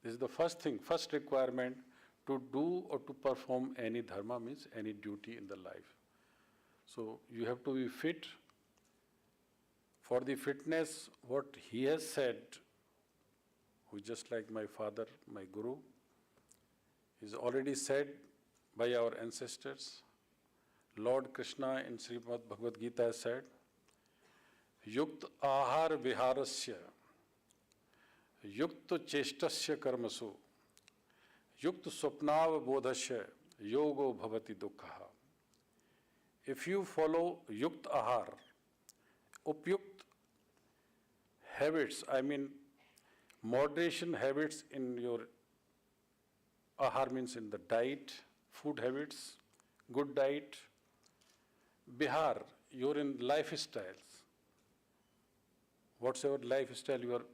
this is the first thing, first requirement to do or to perform any dharma, means any duty in the life. So you have to be fit. For the fitness, what he has said, who is just like my father, my guru, is already said by our ancestors. Lord Krishna in Srimad Bhagavad Gita has said, Yukt ahar viharasya, Yukt cheshtasya karmasu, Yukt swapnav bodhasya, yogo bhavati dukkha. If you follow yukt ahar, upyukt habits, I mean moderation habits in your ahar, means in the diet, food habits, good diet. Bihar, you're in lifestyles. Whatsoever lifestyle you are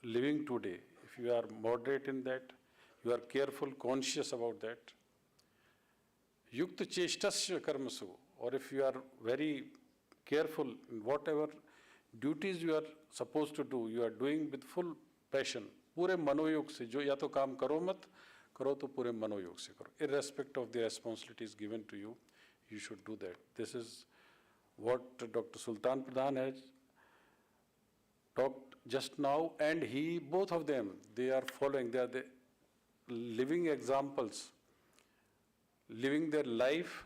living today, if you are moderate in that, you are careful, conscious about that. Yukta cheshtasya karmasu, or if you are very careful in whatever duties you are supposed to do, you are doing with full passion, पूरे मनोयोग से, जो या तो काम करो मत, करो तो पूरे मनोयोग से करो. Irrespective of the responsibilities given to you, you should do that. This is what Dr. Sultan Pradhan has talked just now, and he, both of them, they are following, they are the living examples, living their life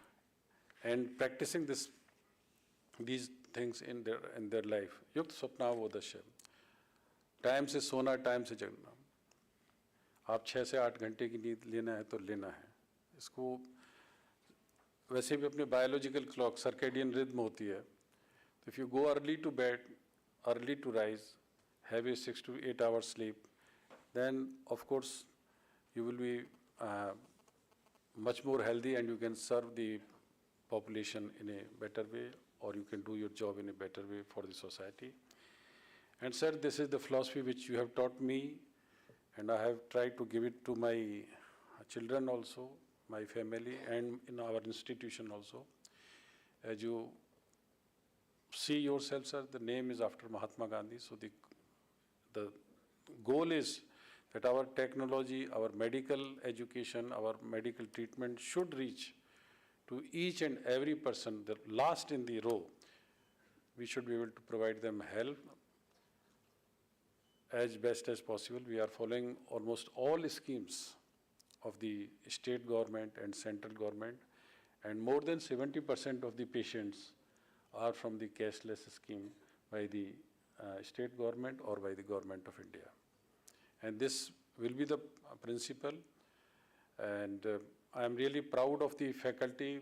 and practicing these things in their life. Yukt swapna vodasya. Time से सोना, time से जगना. आप 6 से 8 घंटे की नींद लेना है तो लेना है. इसको वैसे भी अपने बायोलॉजिकल क्लॉक सर्केडियन रिदम होती है. If you go early to bed, early to rise, have a 6 to 8 hours sleep, then of course you will be much more healthy and you can serve the population in a better way, or you can do your job in a better way for the society. And sir, this is the philosophy which you have taught me, and I have tried to give it to my children also, my family, and in our institution also. As you see yourself, sir, the name is after Mahatma Gandhi, so the goal is that our technology, our medical education, our medical treatment should reach to each and every person, the last in the row. We should be able to provide them help as best as possible. We are following almost all schemes of the state government and central government, and more than 70% of the patients are from the cashless scheme by the state government or by the government of India. And this will be the principle, and I am really proud of the faculty,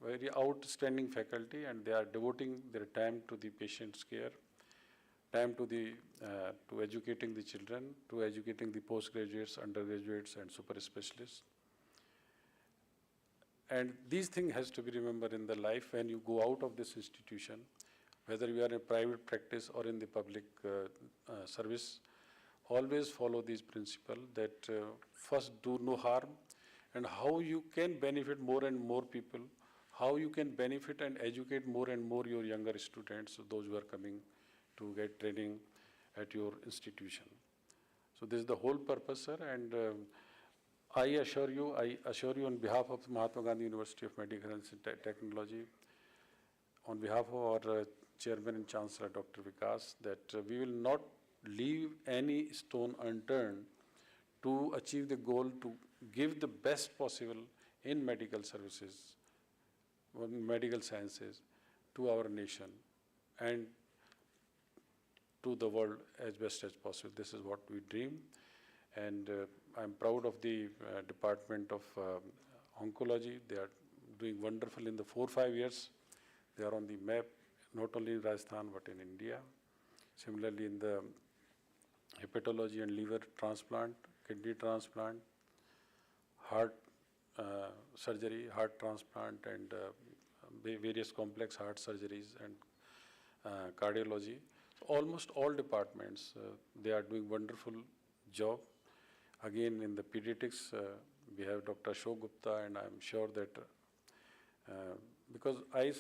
very outstanding faculty, and they are devoting their time to the patient's care, time to to educating the children, to educating the postgraduates, undergraduates, and super specialists. And these things has to be remembered in the life when you go out of this institution, whether you are in a private practice or in the public service. Always follow these principles that first do no harm, and how you can benefit more and more people, how you can benefit and educate more and more your younger students, those who are coming to get training at your institution. So this is the whole purpose, sir, and I assure you on behalf of Mahatma Gandhi University of Medical Science and Technology, on behalf of our Chairman and Chancellor, Dr. Vikas, that we will not leave any stone unturned to achieve the goal to give the best possible in medical services, medical sciences to our nation and to the world as best as possible. This is what we dream. And I'm proud of the Department of Oncology. They are doing wonderful in the 4-5 years. They are on the map, not only in Rajasthan, but in India. Similarly, in the hepatology and liver transplant, kidney transplant, heart surgery, heart transplant, and various complex heart surgeries and cardiology. So almost all departments, they are doing wonderful job. Again, in the pediatrics, we have Dr. Ashok Gupta, and I'm sure that because I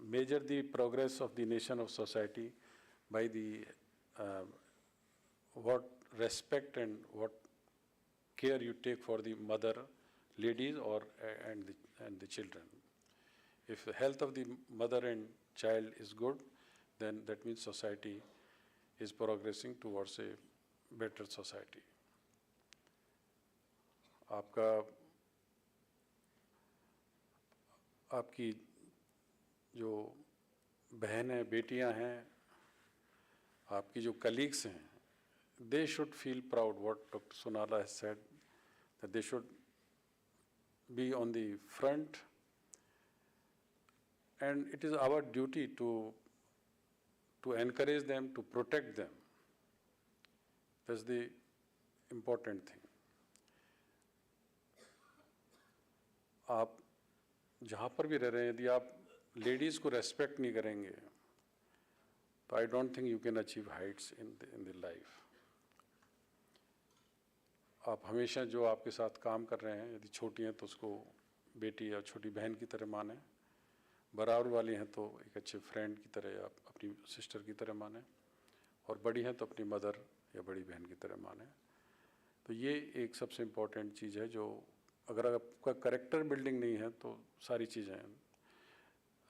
measure the progress of the nation of society by the what respect and what care you take for the mother, ladies, or and the children. If the health of the mother and child is good, then that means society is progressing towards a better society. आपकी जो बहन है, बेटियां हैं, आपकी जो colleagues हैं, they should feel proud what Dr. Soonawala has said, that they should be on the front, and it is our duty to encourage them, to protect them. That's the important thing. आप जहाँ पर भी रह रहे हैं, यदि आप ladies को रेस्पेक्ट नहीं करेंगे, तो I don't think you can achieve heights in the life. आप हमेशा जो आपके साथ काम कर रहे हैं, यदि छोटी हैं तो उसको बेटी या छोटी बहन की तरह माने, बराबर वाली हैं तो एक अच्छे फ्रेंड की तरह या अपनी सिस्टर की तरह माने, और बड़ी हैं तो अपनी मदर या बड़ी बहन की तरह माने. तो ये एक सबसे इम्पोर्टेंट चीज़ है, जो अगर आपका करेक्टर बिल्डिंग नहीं है तो सारी चीज़ें हैं.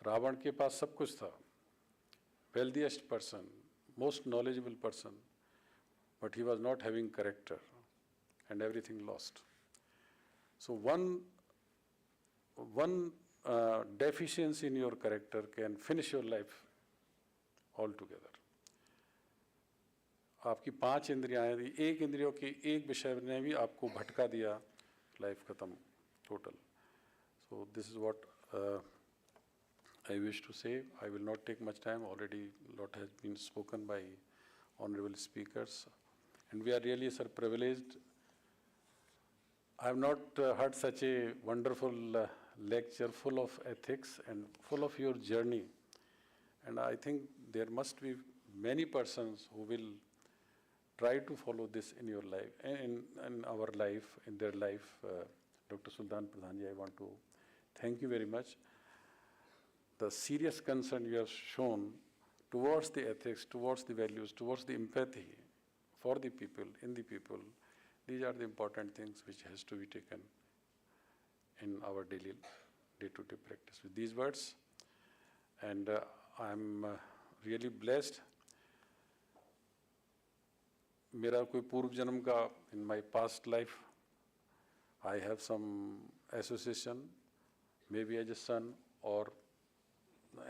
रावण के पास सब कुछ था, wealthiest person, most knowledgeable person, but he was not having character, and everything lost. So one deficiency in your character can finish your life altogether. आपकी 5 इंद्रियां हैं, एक इंद्रियों की एक विषय ने भी आपको भटका दिया, life khatam total. So this is what I wish to say. I will not take much time. Already a lot has been spoken by honorable speakers, and we are really, sir, privileged. I have not heard such a wonderful lecture full of ethics and full of your journey. And I think there must be many persons who will try to follow this in your life, in our life, in their life. Dr. Sultan Pradhan ji, I want to thank you very much. The serious concern you have shown towards the ethics, towards the values, towards the empathy for the people, in the people, these are the important things which has to be taken in our daily day-to-day practice. With these words, and I'm really blessed. मेरा कोई पूर्व जन्म का, in my past life, I have some association, maybe as a son or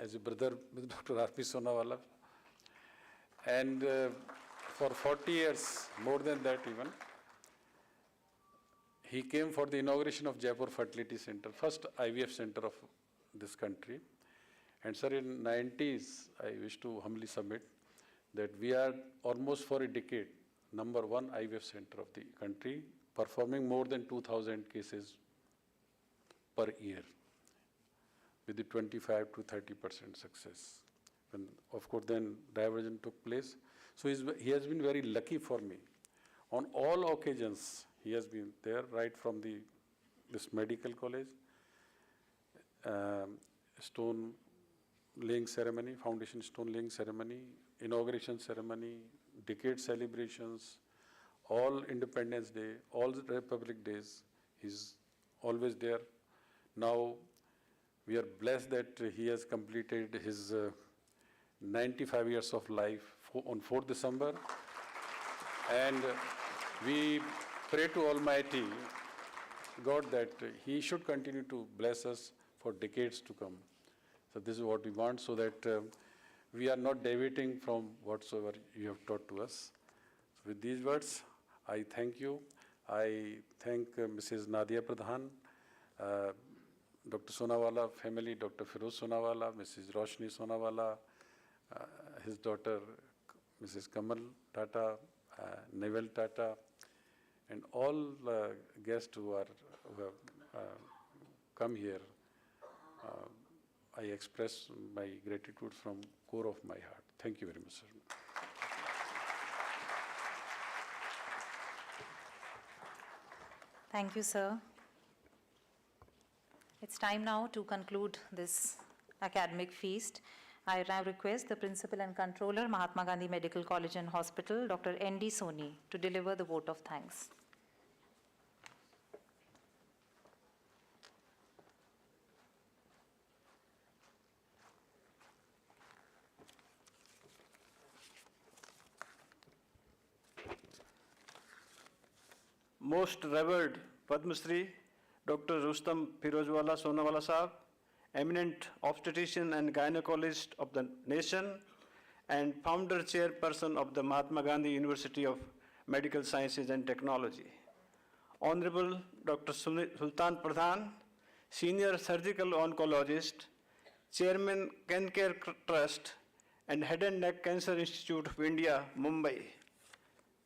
as a brother with Dr. R.P. Soonawala. And for 40 years, more than that even, he came for the inauguration of Jaipur Fertility Center, first IVF center of this country. And sir, in 90s, I wish to humbly submit that we are almost for a decade #1 IVF center of the country, performing more than 2,000 cases per year with the 25 to 30% success. And of course, then diversion took place. So he has been very lucky for me. On all occasions, he has been there, right from this medical college, stone laying ceremony, foundation stone laying ceremony, inauguration ceremony, decade celebrations, all Independence Day, all the Republic Days. He's always there. Now, we are blessed that he has completed his 95 years of life on 4th December. And we pray to Almighty God that he should continue to bless us for decades to come. So this is what we want, so that we are not deviating from whatsoever you have taught to us. So with these words, I thank you. I thank Mrs. Nadia Pradhan, Dr. Soonawala family, Dr. Phiroze Soonawala, Mrs. Roshni Soonawala, his daughter, Mrs. Kamal Tata, Neval Tata, and all guests who have come here. I express my gratitude from core of my heart. Thank you very much, sir. Thank you, sir. It's time now to conclude this academic feast. I now request the Principal and Controller, Mahatma Gandhi Medical College and Hospital, Dr. N.D. Soni, to deliver the vote of thanks. Most revered Padma Shri, Dr. Rustom Phiroze Soonawala Sahab, eminent obstetrician and gynecologist of the nation, and founder chairperson of the Mahatma Gandhi University of Medical Sciences and Technology. Honorable Dr. Sultan Pradhan, senior surgical oncologist, chairman CanCare Trust and Head and Neck Cancer Institute of India, Mumbai.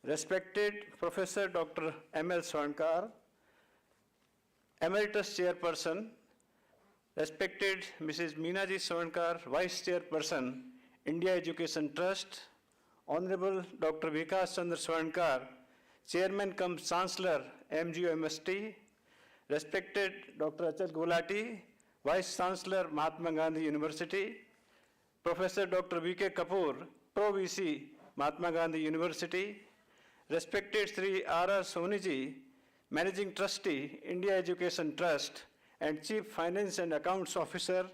Respected Professor Dr. M.L. Swarnkar, Emeritus Chairperson, respected Mrs. Meenaji Swarnkar, Vice Chairperson, India Education Trust, Honorable Dr. Vikas Chandra Swarnkar, Chairman cum Chancellor, MGU-MST, respected Dr. Achal Gulati, Vice Chancellor, Mahatma Gandhi University, Professor Dr. V.K. Kapoor, Pro-VC, Mahatma Gandhi University, respected Sri R.R. Soniji, Managing Trustee, India Education Trust, and Chief Finance and Accounts Officer,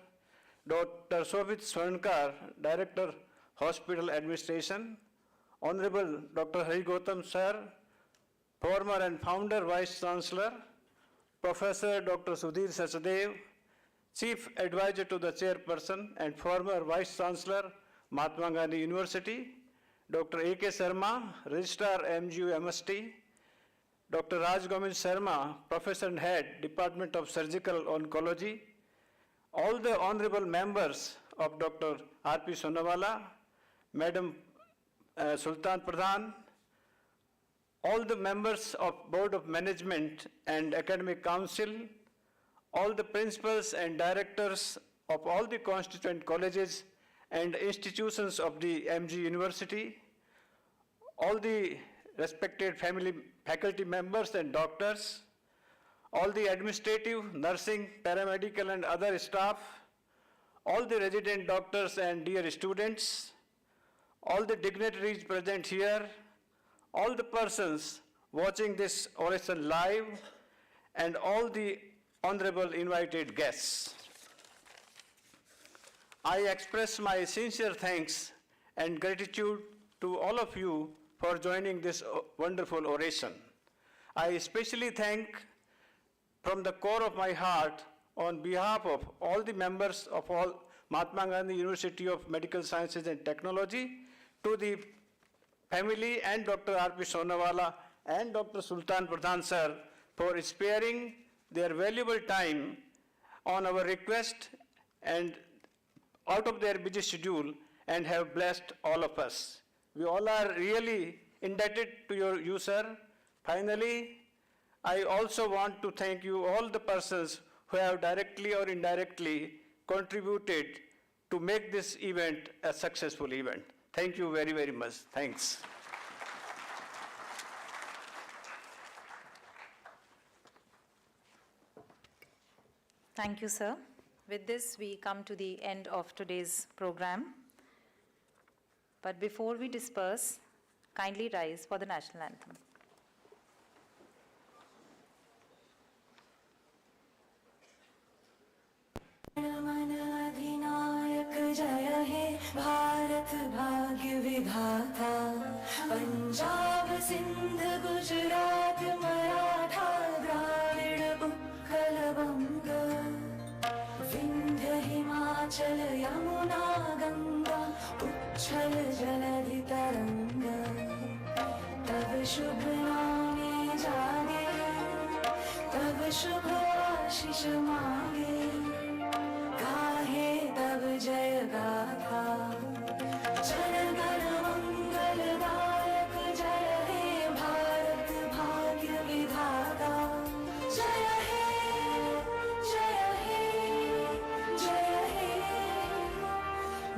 Dr. Shobhit Swarnkar, Director, Hospital Administration, Honorable Dr. Hari Gautam Sir, former and founder Vice Chancellor, Professor Dr. Sudhir Sachadev, Chief Advisor to the Chairperson and former Vice Chancellor, Mahatma Gandhi University, Dr. A.K. Sharma, Registrar MGU-MST, Dr. Raj Govind Sharma, Professor and Head, Department of Surgical Oncology, all the honorable members of Dr. R.P. Soonawala, Madam Sultan Pradhan, all the members of Board of Management and Academic Council, all the principals and directors of all the constituent colleges and institutions of the MG University, all the respected faculty members and doctors, all the administrative, nursing, paramedical and other staff, all the resident doctors and dear students, all the dignitaries present here, all the persons watching this oration live, and all the honorable invited guests. I express my sincere thanks and gratitude to all of you for joining this wonderful oration. I especially thank from the core of my heart on behalf of all the members of all Mahatma Gandhi University of Medical Sciences and Technology to the family and Dr. R.P. Soonawala and Dr. Sultan Pradhan sir for sparing their valuable time on our request and out of their busy schedule and have blessed all of us. We all are really indebted to you, sir. Finally, I also want to thank you, all the persons who have directly or indirectly contributed to make this event a successful event. Thank you very, very much. Thanks. Thank you, sir. With this, we come to the end of today's program. But before we disperse, kindly rise for the national anthem. विधाता पंजाब सिंध गुजरात मराठा द्राविड उत्कल बंग विंध्य हिमाचल यमुना गंगा उच्छल जलधि तरंग तब शुभ नामे जागे तब शुभ आशीष मांगे गाहे तब जय गाथा जन गण मंगलदायक जय हे भारत भाग्य विधाता जय हे जय हे जय हे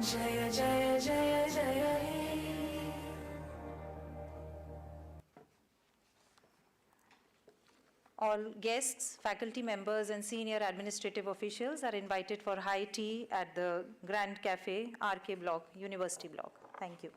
जय जय जय जय हे. All guests, faculty members, and senior administrative officials are invited for high tea at the Grand Cafe, RK Block, University Block. Thank you.